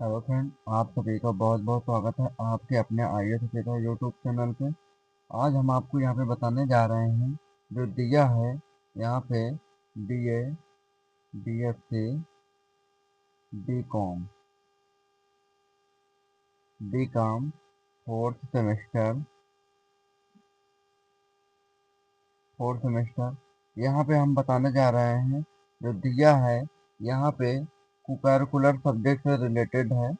Hello friend, आप सभी का बहुत बहुत स्वागत है आपके अपने आईएएस ऑफिसर यूट्यूब चैनल पे। आज हम आपको यहाँ पे बताने जा रहे हैं जो दिया है यहाँ पे BA, BSc, BCom, BCom fourth semester यहाँ पे हम बताने जा रहे हैं जो दिया है यहाँ पे करिकुलर सब्जेक्ट से रिलेटेड है,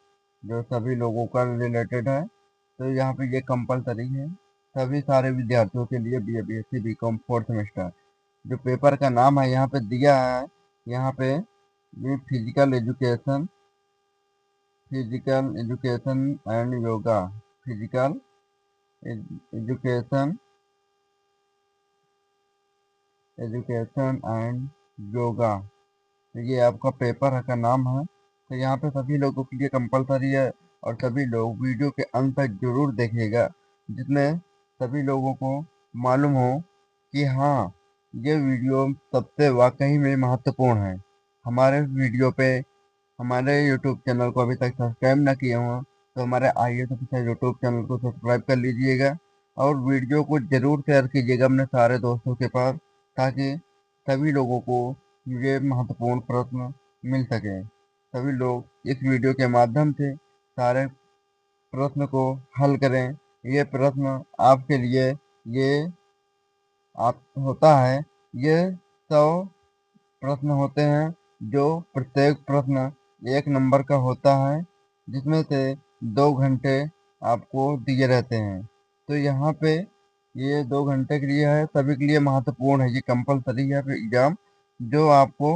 जो सभी लोगों का रिलेटेड है। तो यहाँ पे ये कंपलसरी है सभी सारे विद्यार्थियों के लिए, BA, BSc, BCom fourth semester. जो पेपर का नाम है यहाँ पे दिया है, यहाँ पे ये physical education and yoga, physical education education and yoga. तो ये आपका पेपर का नाम है। तो यहाँ पे सभी लोगों के लिए कंपलसरी है और सभी लोग वीडियो के अंत तक जरूर देखिएगा, जिसमें सभी लोगों को मालूम हो कि हाँ, ये वीडियो सबसे वाकई में महत्वपूर्ण है। हमारे वीडियो पे हमारे यूट्यूब चैनल को अभी तक सब्सक्राइब ना किए हों तो हमारे आईएएस ऑफिसर यूट्यूब चैनल को सब्सक्राइब कर लीजिएगा और वीडियो को जरूर शेयर कीजिएगा अपने सारे दोस्तों के पास, ताकि सभी लोगों को ये महत्वपूर्ण प्रश्न मिल सके। सभी लोग इस वीडियो के माध्यम से सारे प्रश्न को हल करें। ये प्रश्न आपके लिए ये आप होता है, ये 100 प्रश्न होते हैं, जो प्रत्येक प्रश्न 1 नंबर का होता है, जिसमें से 2 घंटे आपको दिए रहते हैं। तो यहाँ पे ये 2 घंटे के लिए है, सभी के लिए महत्वपूर्ण है, ये कंपलसरी है एग्जाम, जो आपको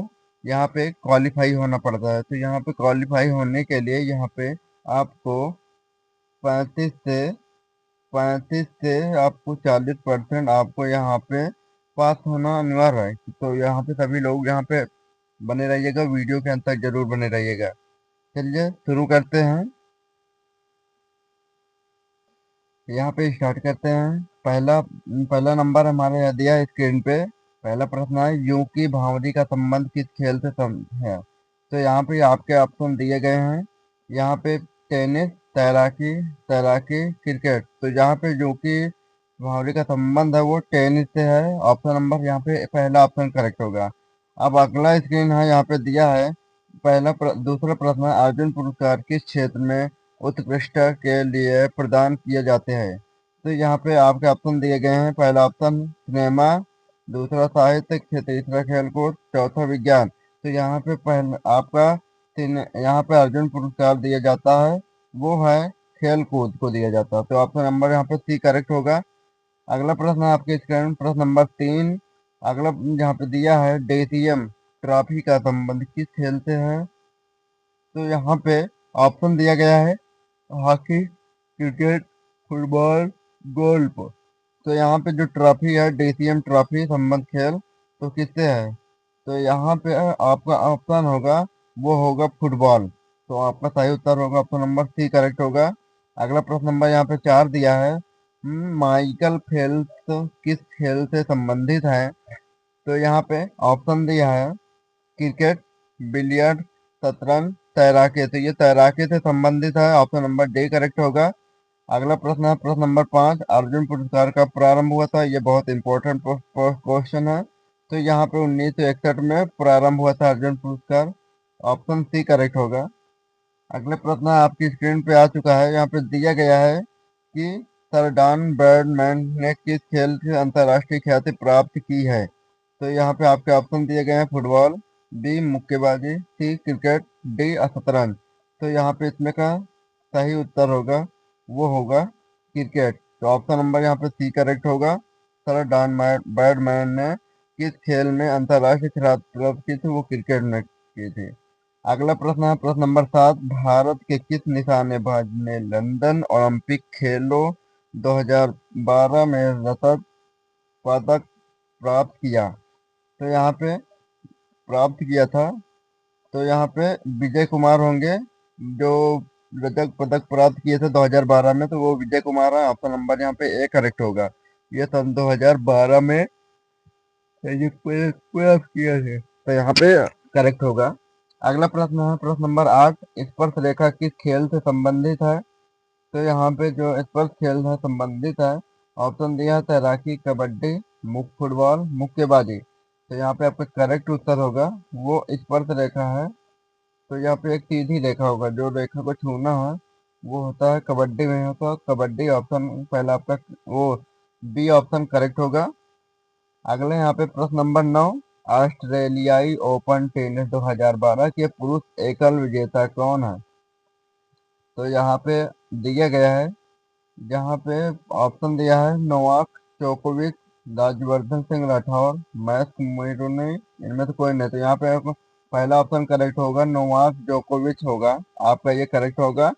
यहाँ पे क्वालिफाई होना पड़ता है। तो यहाँ पे क्वालिफाई होने के लिए यहाँ पे आपको 35 से 35 से आपको 40% आपको यहाँ पे पास होना अनिवार्य है। तो यहाँ पे सभी लोग यहाँ पे बने रहिएगा, वीडियो के अंत तक जरूर बने रहिएगा। चलिए शुरू करते हैं। यहाँ पे स्टार्ट करते हैं। पहला पहला नंबर हमारे यहाँ दिया है स्क्रीन पे। पहला प्रश्न है, यूं की भांवरी का संबंध किस खेल से है। तो यहाँ पे आपके ऑप्शन दिए गए हैं, यहाँ पे टेनिस, तैराकी, क्रिकेट। तो यहाँ पे यूं की भांवरी का संबंध है वो टेनिस से है। ऑप्शन नंबर यहाँ पे पहला ऑप्शन करेक्ट होगा। अब अगला स्क्रीन है, यहाँ पे दिया है दूसरा प्रश्न है, अर्जुन पुरस्कार किस क्षेत्र में उत्कृष्ट के लिए प्रदान किए जाते हैं। तो यहाँ पे आपके ऑप्शन दिए गए हैं, पहला ऑप्शन सिनेमा, दूसरा साहित्य, तीसरा खेलकूद, चौथा विज्ञान। तो यहाँ पे यहाँ पे अर्जुन पुरस्कार दिया जाता है, वो है खेल कूद को दिया जाता है। तो ऑप्शन नंबर यहाँ पे सी करेक्ट होगा। अगला प्रश्न है आपके स्क्रीन में, प्रश्न नंबर 3। अगला यहाँ पे दिया है, डेसियम ट्रॉफी का संबंध किस खेल से है। तो यहाँ पे ऑप्शन दिया गया है, हॉकी, क्रिकेट, फुटबॉल, गोल्फ। तो यहाँ पे जो ट्रॉफी है, डीसीएम ट्रॉफी संबंध खेल, तो किससे है। तो यहाँ पे आपका ऑप्शन होगा, वो होगा फुटबॉल। तो आपका सही उत्तर होगा ऑप्शन नंबर सी करेक्ट होगा। अगला प्रश्न नंबर यहाँ पे 4 दिया है, माइकल फेल्प्स किस खेल से संबंधित है। तो यहाँ पे ऑप्शन दिया है, क्रिकेट, बिलियर्ड, शतरंज, तैराकी। तो ये तैराकी से संबंधित है, ऑप्शन नंबर डी करेक्ट होगा। अगला प्रश्न है, प्रश्न नंबर 5, अर्जुन पुरस्कार का प्रारंभ हुआ था। ये बहुत इंपॉर्टेंट क्वेश्चन है। तो यहाँ पे 1961 में प्रारंभ हुआ था अर्जुन पुरस्कार, ऑप्शन सी करेक्ट होगा। अगले प्रश्न आपकी स्क्रीन पे आ चुका है, यहाँ पे दिया गया है कि सर डॉन ब्रैडमैन ने किस खेल से अंतर्राष्ट्रीय ख्याति प्राप्त की है। तो यहाँ पे आपके ऑप्शन दिए गए हैं, फुटबॉल, बी मुक्केबाजी, सी क्रिकेट, डी शतरंज। तो यहाँ पे इसमें का सही उत्तर होगा, वो होगा क्रिकेट। तो ऑप्शन नंबर यहाँ पे सी करेक्ट होगा। सर डॉन ब्रैडमैन ने किस खेल में अंतर्राष्ट्रीय ख्याति प्राप्त की थी, वो क्रिकेट में की थी। अगला प्रश्न है, प्रश्न नंबर 7, भारत के किस निशानेबाज ने लंदन ओलंपिक खेलों 2012 में रजत पदक प्राप्त किया। तो यहाँ पे प्राप्त किया था, तो यहाँ पे विजय कुमार होंगे, जो रजत पदक प्राप्त किए थे 2012 में। तो वो विजय कुमार है, ऑप्शन नंबर यहाँ पे ए करेक्ट होगा। ये सन 2012 में ये प्राप्त किया थे, तो यहाँ पे करेक्ट होगा। अगला प्रश्न है प्रश्न नंबर 8, स्पर्श रेखा किस खेल से संबंधित है? तो यहाँ पे जो स्पर्श खेल से संबंधित है, ऑप्शन दिया है तैराकी, कबड्डी, फुटबॉल, मुक्केबाजी। तो यहाँ पे आपका करेक्ट उत्तर होगा वो स्पर्श रेखा है। तो यहाँ पे एक सीधी रेखा होगा, जो रेखा को छूना है वो होता है कबड्डी में होता है कबड्डी। ऑप्शन पहला आपका वो बी ऑप्शन करेक्ट होगा। अगले यहाँ पे प्रश्न नंबर 9, ऑस्ट्रेलियाई ओपन टेनिस 2012 के पुरुष एकल विजेता कौन है? तो यहाँ पे दिया गया है, जहाँ पे ऑप्शन दिया है नोवाक जोकोविच, राज्यवर्धन सिंह राठौर, मैक्स मुईरुनी, इनमें से कोई नहीं। तो यहाँ पे आपको पहला ऑप्शन करेक्ट होगा, नोवाक जोकोविच होगा, आपका ये करेक्ट होगा।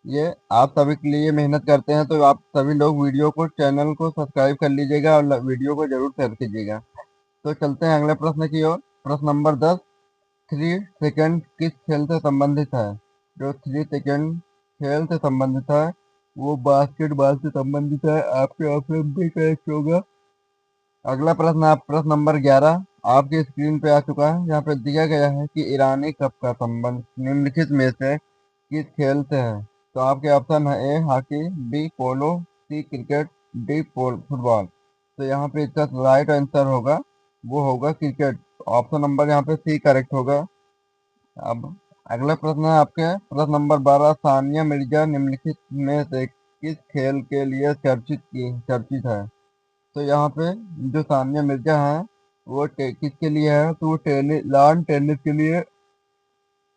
ये आप सभी के लिए मेहनत करते हैं, तो आप सभी लोग वीडियो को चैनल को सब्सक्राइब कर लीजिएगा और वीडियो को जरूर शेयर कीजिएगा। तो चलते हैं अगले प्रश्न की ओर। प्रश्न नंबर 10, 3 सेकंड किस खेल से संबंधित है? जो 3 सेकंड खेल से संबंधित है वो बास्केटबॉल से संबंधित है, आपके ऑप्शन भी करेक्ट होगा। अगला प्रश्न प्रश्न नंबर 11 आपकी स्क्रीन पे आ चुका है, यहाँ पे दिया गया है कि ईरानी कप का संबंध निम्नलिखित में से किस खेल से है? तो आपके ऑप्शन है A hockey, B polo, C cricket, D football. तो यहाँ पे इसका राइट आंसर होगा वो होगा क्रिकेट। ऑप्शन नंबर यहाँ पे सी करेक्ट होगा। अब अगला प्रश्न है आपके प्रश्न नंबर 12, सानिया मिर्जा निम्नलिखित में से किस खेल के लिए चर्चित है? तो यहाँ पे जो सानिया मिर्जा है वो किसके लिए है? तो वो लॉन टेनिस के लिए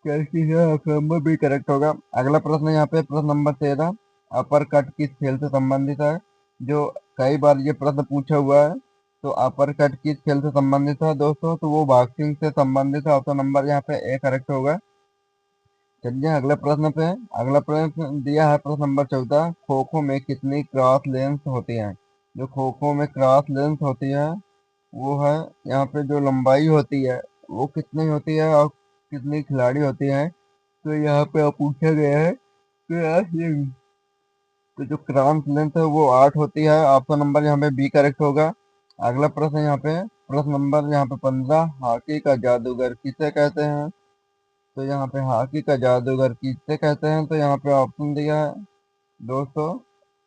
चर्चित है, ऑप्शन नंबर बी करेक्ट होगा। अगला प्रश्न यहाँ पे प्रश्न नंबर 13, अपर कट किस खेल से संबंधित है? जो कई बार ये प्रश्न पूछा हुआ है। तो अपर कट किस खेल से संबंधित है दोस्तों? तो वो बॉक्सिंग से संबंधित है, ऑप्शन नंबर यहाँ पे ए करेक्ट होगा। चलिए अगले प्रश्न पे। अगला प्रश्न दिया है प्रश्न नंबर 14, खो खो में कितनी क्रॉस लेंथ होती है? जो खो खो में क्रॉस लेंथ होती है वो है, यहाँ पे जो लंबाई होती है वो कितनी होती है और कितनी खिलाड़ी होती है? तो यहाँ पे पूछा गया है तो यार ये तो जो क्रॉस लेंथ है वो 8 होती है, ऑप्शन नंबर यहाँ पे बी करेक्ट होगा। अगला प्रश्न यहाँ पे प्रश्न नंबर यहाँ पे 15, हॉकी का जादूगर किसे कहते हैं? तो यहाँ पे हॉकी का जादूगर किससे कहते हैं? तो यहाँ पे ऑप्शन दिया है दोस्तों,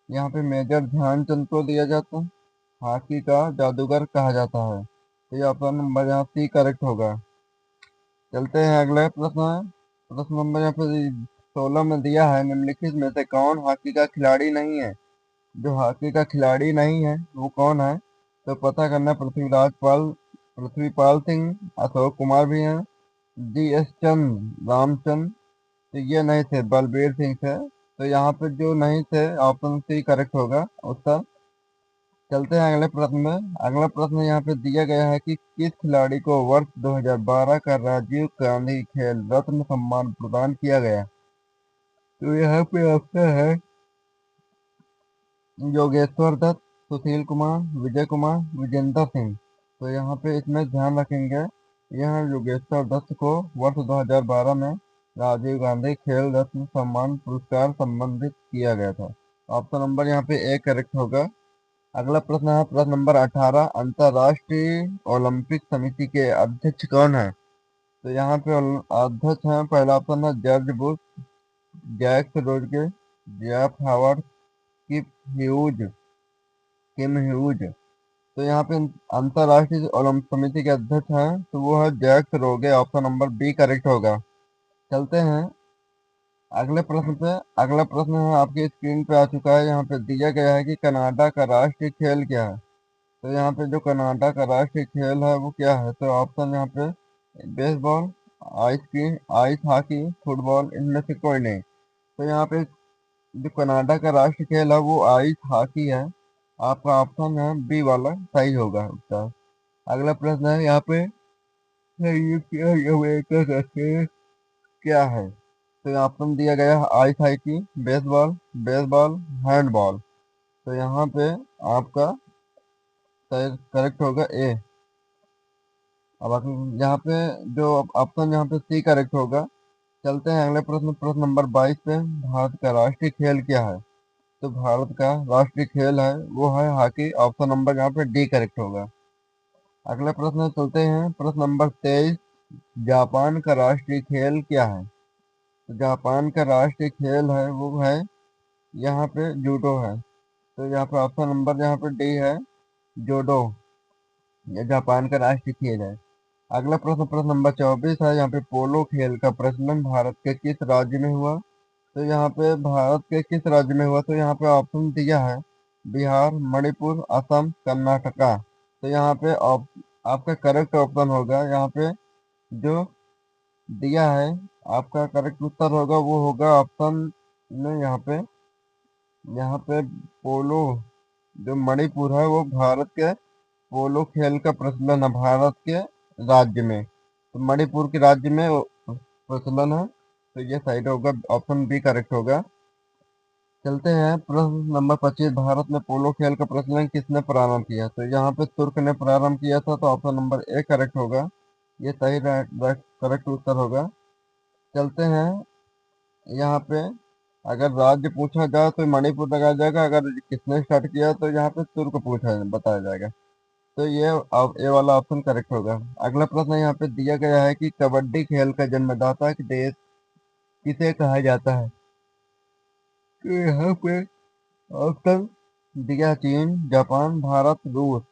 यहाँ पे मेजर ध्यानचंद को दिया जाता है, हॉकी का जादूगर कहा जाता है। तो ये ऑप्शन नंबर यहाँ सी करेक्ट होगा। चलते हैं अगले प्रश्न। प्रश्न नंबर यहाँ पे 16 में दिया है, निम्नलिखित में से कौन हॉकी का खिलाड़ी नहीं है? जो हॉकी का खिलाड़ी नहीं है वो कौन है? तो पता करना, पृथ्वीपाल सिंह, अशोक कुमार भी हैं, जी एस चंद, रामचंद्र। तो ये नहीं थे, बलबीर सिंह थे। तो यहाँ पे जो नहीं थे ऑप्शन सी करेक्ट होगा उत्तर। चलते हैं अगले प्रश्न में। अगला प्रश्न यहाँ पे दिया गया है कि किस खिलाड़ी को वर्ष 2012 का राजीव गांधी खेल रत्न सम्मान प्रदान किया गया? तो यहाँ पे ऑप्शन है योगेश्वर दत्त, सुशील कुमार, विजय कुमार, विजेंद्र सिंह। तो यहाँ पे इसमें ध्यान रखेंगे, यह योगेश्वर दत्त को वर्ष 2012 में राजीव गांधी खेल रत्न सम्मान पुरस्कार संबंधित किया गया था। ऑप्शन नंबर यहाँ पे ए करेक्ट होगा। अगला प्रश्न है प्रश्न नंबर 18, अंतर्राष्ट्रीय ओलंपिक समिति के अध्यक्ष कौन है? तो यहाँ पे अध्यक्ष हैं, पहला ऑप्शन है जॉर्ज बुश, जैक्स रोडगे, Geoff Howard, Kip Hughes Kim Hughes. तो यहाँ पे अंतर्राष्ट्रीय ओलंपिक समिति के अध्यक्ष हैं तो वो है जैक्स रोगे, ऑप्शन नंबर बी करेक्ट होगा। चलते हैं अगले प्रश्न पे। अगला प्रश्न है आपकी स्क्रीन पे आ चुका है, यहाँ पे दिया गया है कि कनाडा का राष्ट्रीय खेल क्या है? तो यहाँ पे जो कनाडा का राष्ट्रीय खेल है वो क्या है? तो ऑप्शन यहाँ पे बेसबॉल, आइस हॉकी, फुटबॉल, इनमें से कोई नहीं। तो यहाँ पे जो कनाडा का राष्ट्रीय खेल है वो आइस हॉकी है, आपका ऑप्शन है बी वाला सही होगा उसका। अगला प्रश्न है यहाँ पे, ये क्या ये अमेरिका का खेल क्या है? तो ऑप्शन दिया गया है ice hockey, baseball, baseball, handball. तो यहाँ पे आपका करेक्ट होगा ए। अब यहाँ पे जो ऑप्शन यहाँ पे सी करेक्ट होगा। चलते हैं अगले प्रश्न, प्रश्न नंबर 22 पे, भारत का राष्ट्रीय खेल क्या है? तो भारत का राष्ट्रीय खेल है वो है हॉकी, ऑप्शन नंबर यहाँ पे डी करेक्ट होगा। अगला प्रश्न चलते हैं प्रश्न नंबर 23, जापान का राष्ट्रीय खेल क्या है? तो जापान का राष्ट्रीय खेल है वो है यहाँ पे जूडो है। तो यहाँ पे ऑप्शन नंबर यहाँ पे डी है, जूडो। ये जापान का राष्ट्रीय खेल है। अगला प्रश्न, प्रश्न नंबर 24 है। यहाँ पे पोलो खेल का प्रचलन भारत के किस राज्य में हुआ? तो यहाँ पे भारत के किस राज्य में हुआ? तो यहाँ पे ऑप्शन दिया है बिहार, मणिपुर, असम, कर्नाटका। तो यहाँ पे आपका करेक्ट ऑप्शन होगा यहाँ पे जो दिया है, आपका करेक्ट उत्तर होगा वो होगा ऑप्शन में यहाँ पे पोलो जो मणिपुर है वो भारत के पोलो खेल का प्रचलन है भारत के राज्य में। तो मणिपुर के राज्य में वो प्रचलन है। तो ये सही होगा, ऑप्शन बी करेक्ट होगा। चलते हैं प्रश्न नंबर 25। भारत में पोलो खेल का प्रचलन किसने प्रारंभ किया? तो यहाँ पे तुर्क ने प्रारंभ किया था। तो ऑप्शन नंबर ए करेक्ट होगा, ये सही करेक्ट उत्तर होगा। चलते हैं यहाँ पे, अगर राज्य पूछा जाए तो मणिपुर लगाया जाएगा, अगर किसने स्टार्ट किया तो यहाँ पे तुर्क बताया जाएगा। तो ये अब ये वाला ऑप्शन करेक्ट होगा। अगला प्रश्न यहाँ पे दिया गया है कि कबड्डी खेल का जन्मदाता के देश किसे कहा जाता है? तो यहाँ पे ऑप्शन दिया है चीन, जापान, भारत, रूस।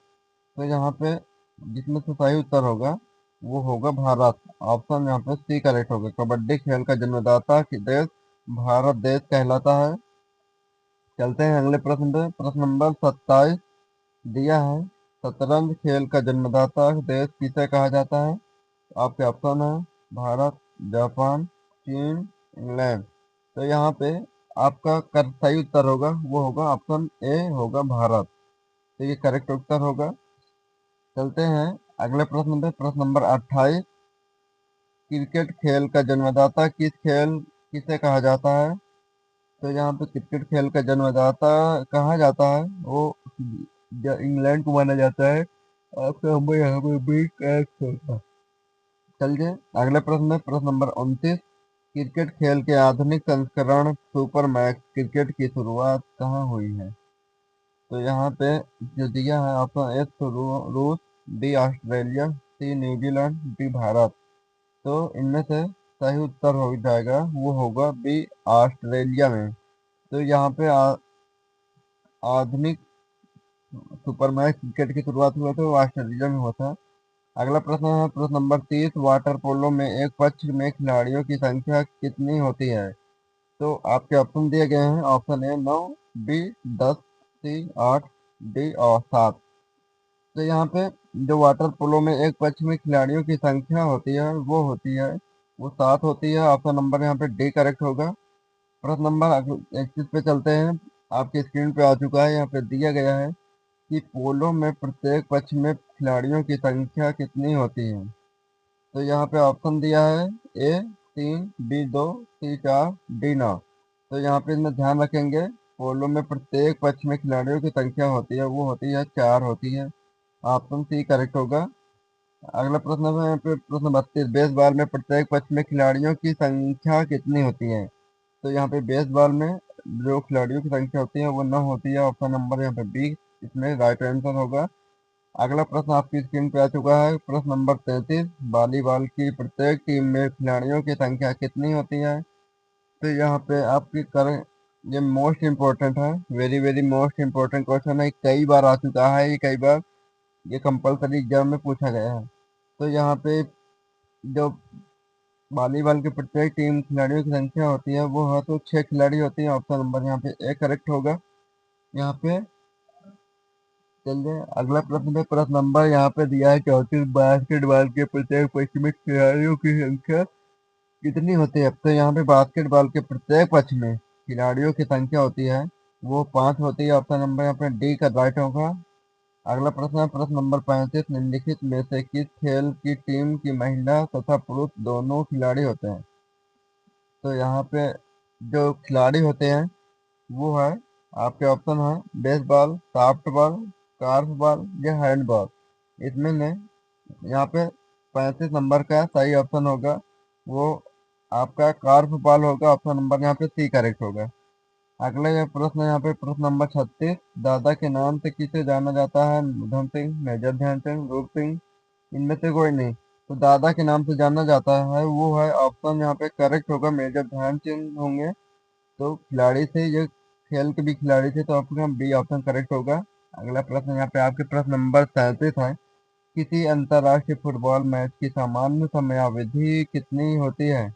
तो यहाँ पे जिसमें से सही उत्तर होगा वो होगा भारत। ऑप्शन यहाँ पे सी करेक्ट होगा। कबड्डी खेल का जन्मदाता के देश भारत देश कहलाता है। चलते हैं अगले प्रश्न पे। प्रश्न नंबर 27 दिया है, शतरंज खेल का जन्मदाता देश किसे कहा जाता है? आपके ऑप्शन है भारत, जापान, चीन, इंग्लैंड। तो यहाँ पे आपका सही उत्तर होगा वो होगा ऑप्शन ए होगा भारत। तो ये करेक्ट उत्तर होगा। चलते हैं अगले प्रश्न पे। प्रश्न नंबर 28, क्रिकेट खेल का जन्मदाता किसे कहा जाता है? तो यहाँ पे क्रिकेट खेल का जन्मदाता कहा जाता है वो इंग्लैंड को माना जाता है। आपका हमें यहाँ पे भी करेक्ट होगा। चलिए अगले प्रश्न में। प्रश्न नंबर 29, क्रिकेट खेल के आधुनिक संस्करण सुपर मैच क्रिकेट की शुरुआत कहाँ हुई है? तो यहाँ पे जो दिया है ऑप्शन ए रूस, बी ऑस्ट्रेलिया, सी न्यूजीलैंड, डी भारत। तो इनमें से सही उत्तर हो जाएगा वो होगा बी ऑस्ट्रेलिया में। तो यहाँ पे आधुनिक सुपर मैच क्रिकेट की शुरुआत हुआ था वो ऑस्ट्रेलिया में हुआ था। अगला प्रश्न है प्रश्न नंबर 30, वाटर पोलो में एक पक्ष में खिलाड़ियों की संख्या कितनी होती है? तो आपके ऑप्शन दिए गए हैं। Option A 9, B 10, C 8, D और 7। तो यहाँ पे जो वाटर पोलो में एक पक्ष में खिलाड़ियों की संख्या होती है वो 7 होती है। ऑप्शन नंबर यहाँ पे डी करेक्ट होगा। प्रश्न नंबर 21 पे चलते हैं। आपकी स्क्रीन पे आ चुका है, यहाँ पे दिया गया है कि पोलो में प्रत्येक पक्ष में खिलाड़ियों की संख्या कितनी होती है? तो यहाँ पे ऑप्शन दिया है ए 3, बी 2, सी 4, डी 9। तो यहाँ पे इसमें ध्यान रखेंगे, पोलो में प्रत्येक पक्ष में खिलाड़ियों की संख्या होती है वो होती है 4 होती है। ऑप्शन सी करेक्ट होगा। अगला प्रश्न है यहाँ पे प्रश्न 32, बेसबॉल में प्रत्येक पक्ष में खिलाड़ियों की संख्या कितनी होती है? तो यहाँ पे बेसबॉल में जो खिलाड़ियों की संख्या होती है वो 9 होती है। ऑप्शन नंबर यहाँ पे बी इसमें राइट आंसर होगा। अगला प्रश्न आपकी स्क्रीन पे आ चुका है। प्रश्न नंबर 33, वॉलीबॉल की प्रत्येक टीम में खिलाड़ियों की संख्या कितनी होती है? तो यहाँ पे आपकी करें, ये मोस्ट इम्पोर्टेंट है, very very most important question है, कई बार आ चुका है ये, कई बार ये कंपलसरी एग्जाम में पूछा गया है। तो यहाँ पे जो वॉलीबॉल की प्रत्येक टीम खिलाड़ियों की संख्या होती है वो है तो 6 खिलाड़ी होती है। ऑप्शन नंबर यहाँ पे ए करेक्ट होगा। यहाँ पे चलिए अगला प्रश्न पे। प्रश्न नंबर यहाँ पे दिया है 34, बास्केटबॉल के प्रत्येक पक्ष में खिलाड़ियों की संख्या कितनी होती है? तो यहाँ पे बास्केटबॉल के प्रत्येक पक्ष में खिलाड़ियों की संख्या होती है वो 5 होती है। ऑप्शन नंबर यहाँ पे डी का राइट होगा। अगला प्रश्न है प्रश्न नंबर 35, निम्नलिखित में से किस खेल की टीम की महिला तथा पुरुष दोनों खिलाड़ी होते हैं? तो यहाँ पे जो खिलाड़ी होते हैं वो है, आपके ऑप्शन है बेसबॉल, सॉफ्टबॉल, कार्फबॉल या हैंडबॉल। इसमें ने यहाँ पे 35 नंबर का सही ऑप्शन होगा वो आपका कार्फबॉल होगा। ऑप्शन नंबर यहाँ पे सी करेक्ट होगा। अगला यह प्रश्न यहाँ पे प्रश्न नंबर 36, दादा के नाम से किसे जाना जाता है? उधम सिंह, मेजर ध्यानचंद, रूप सिंह, इनमें से कोई नहीं। तो दादा के नाम से जाना जाता है वो है ऑप्शन यहाँ पे करेक्ट होगा, मेजर ध्यानचंद होंगे। तो खिलाड़ी थे ये, खेल के भी खिलाड़ी थे, तो आपका बी ऑप्शन करेक्ट होगा। अगला प्रश्न यहाँ पे आपके प्रश्न नंबर 37 है। किसी अंतर्राष्ट्रीय फुटबॉल मैच की सामान्य समयावधि कितनी होती है?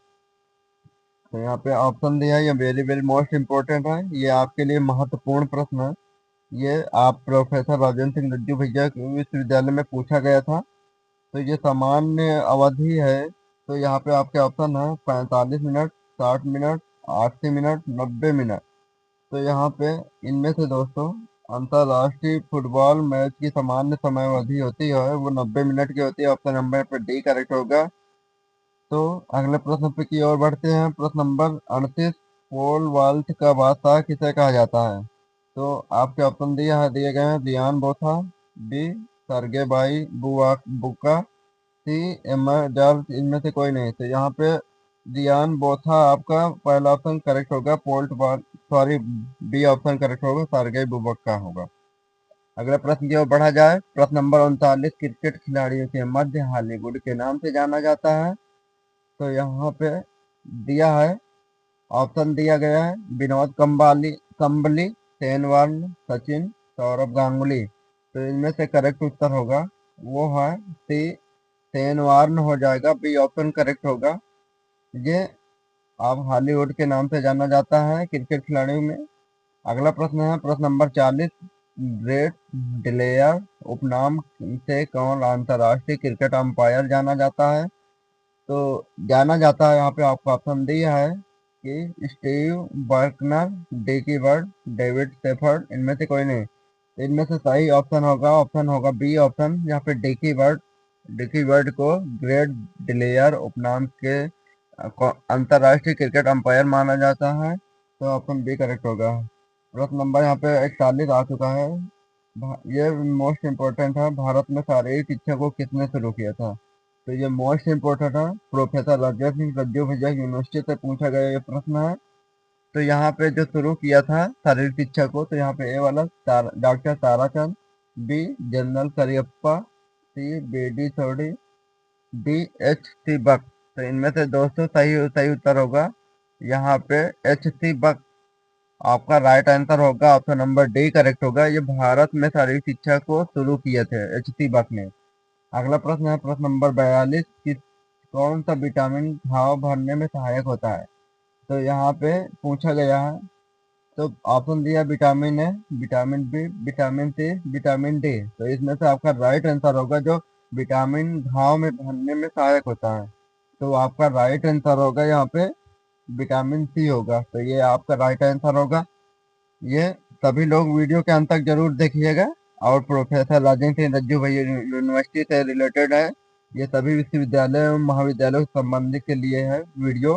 तो यहाँ पे ऑप्शन दिया है, ये वेरी वेरी मोस्ट इम्पोर्टेंट है, ये आपके लिए महत्वपूर्ण प्रश्न है। ये आप प्रोफेसर राजेंद्र सिंह रज्जू भैया विश्वविद्यालय में पूछा गया था। तो ये सामान्य अवधि है। तो यहाँ पे आपके ऑप्शन है 45 मिनट, 60 मिनट, 80 मिनट, 90 मिनट। तो यहाँ पे इनमें से दोस्तों अंतर्राष्ट्रीय फुटबॉल मैच की सामान्य समय अवधि होती है वो 90 मिनट की होती है। ऑप्शन नंबर पे डी करेक्ट होगा। तो अगले प्रश्न पे की ओर बढ़ते हैं। प्रश्न नंबर 38, पोल वॉल्ट का बादशाह किसे कहा जाता है? तो आपके ऑप्शन दिए गए हैं, दियान बोथा, बी सरगे बाई बुका, सी एमर इनमें से कोई नहीं। तो यहाँ पे दियान बोथा आपका पहला ऑप्शन करेक्ट होगा। पोल्ट बॉल, सॉरी, बी ऑप्शन करेक्ट होगा, सरगे बुबक्का होगा। अगला प्रश्न की ओर बढ़ा जाए। प्रश्न नंबर 39, क्रिकेट खिलाड़ियों के मध्य हॉलीवुड के नाम से जाना जाता है। तो यहाँ पे दिया है, ऑप्शन दिया गया है, विनोद कंबली, शेन वॉर्न, सचिन, सौरभ गांगुली। तो इनमें से करेक्ट उत्तर होगा वो है सी, शेन वॉर्न हो जाएगा। बी ऑप्शन करेक्ट होगा। ये आप हॉलीवुड के नाम से जाना जाता है क्रिकेट खिलाड़ियों में। अगला प्रश्न है प्रश्न नंबर 40, ब्रेट डिलेयर उपनाम से कौन अंतर्राष्ट्रीय क्रिकेट अंपायर जाना जाता है? तो जाना जाता है, यहाँ पे आपको ऑप्शन दिया है कि Steve Bucknor, Dickie Bird, David Shepherd, इनमें से कोई नहीं। तो इनमें से सही ऑप्शन होगा बी ऑप्शन, यहाँ पे डिकी बर्ड। डिकी बर्ड को ग्रेट डिलेयर उपनाम के अंतर्राष्ट्रीय क्रिकेट अंपायर माना जाता है। तो ऑप्शन बी करेक्ट होगा। प्रश्न नंबर यहाँ पे 41 आ चुका है। ये मोस्ट इम्पोर्टेंट है, भारत में शारीरिक शिक्षा को किसने शुरू किया था? तो ये मोस्ट इम्पोर्टेंट है, प्रोफेसर राजेंद्र सिंह रज्जू भैया यूनिवर्सिटी से पूछा गया ये प्रश्न है। तो यहाँ पे जो शुरू किया था शारीरिक शिक्षा को, तो यहाँ पे ए वाला doctor Tarachand, B general Cariappa, C Bedi Chaudhary, D H C Buck. तो इनमें से दोस्तों सही सही उत्तर होगा यहाँ पे एच सी बक आपका राइट आंसर होगा। ऑप्शन नंबर डी करेक्ट होगा। ये भारत में शारीरिक शिक्षा को शुरू किए थे एच सी बक ने। अगला प्रश्न है प्रश्न नंबर 42, किस कौन सा विटामिन घाव भरने में सहायक होता है? तो यहाँ पे पूछा गया है। तो ऑप्शन दिया vitamin A, vitamin B, vitamin C, vitamin D. तो इसमें से आपका राइट आंसर होगा जो विटामिन घाव में भरने में सहायक होता है। तो आपका राइट आंसर होगा यहाँ पे विटामिन सी होगा। तो ये आपका राइट आंसर होगा। ये सभी लोग वीडियो के अंत तक जरूर देखिएगा। और प्रोफेसर राजेंद्र सिंह रज्जू भैया यूनिवर्सिटी से रिलेटेड है। ये सभी विश्वविद्यालय एवं महाविद्यालयों से संबंधित के लिए है वीडियो।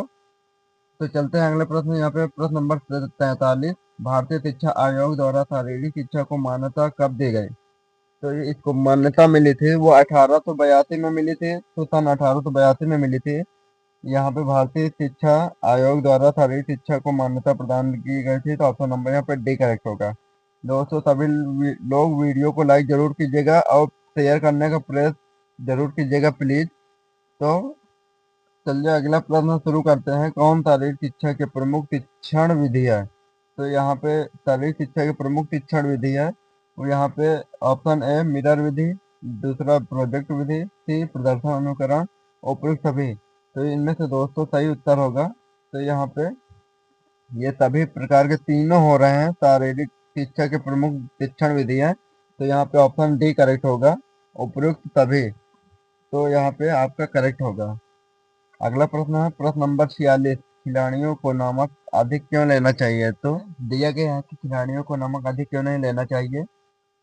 तो चलते हैं अगले प्रश्न। यहाँ पे प्रश्न नंबर 43, भारतीय शिक्षा आयोग द्वारा शारीरिक शिक्षा को मान्यता कब दी गई? तो ये इसको मान्यता मिली थी वो 1882 में मिली थी। तो सन 1882 में मिली थी। यहाँ पे भारतीय शिक्षा आयोग द्वारा शारीरिक शिक्षा को मान्यता प्रदान की गई थी। तो ऑप्शन नंबर यहाँ पे डी करेक्ट होगा। दोस्तों सभी लोग वीडियो को लाइक जरूर कीजिएगा और शेयर करने का प्रेस जरूर कीजिएगा प्लीज। तो चलिए अगला प्रश्न शुरू करते हैं। कौन शारीरिक शिक्षा के प्रमुख शिक्षण विधि है? तो यहाँ पे शारीरिक शिक्षा की प्रमुख शिक्षण विधि है वो यहाँ पे ऑप्शन ए मिरर विधि, दूसरा प्रोजेक्ट विधि, सी प्रदर्शन अनुकरण, उपयुक्त सभी। तो इनमें से दोस्तों सही उत्तर होगा। तो यहाँ पे ये सभी प्रकार के तीनों हो रहे हैं शारीरिक शिक्षा के प्रमुख शिक्षण विधि है। तो यहाँ पे ऑप्शन डी करेक्ट होगा, उपयुक्त सभी। तो यहाँ पे आपका करेक्ट होगा। अगला प्रश्न है प्रश्न नंबर 46, खिलाड़ियों को नमक अधिक क्यों लेना चाहिए? तो दिया गया है कि खिलाड़ियों को नमक अधिक क्यों नहीं लेना चाहिए।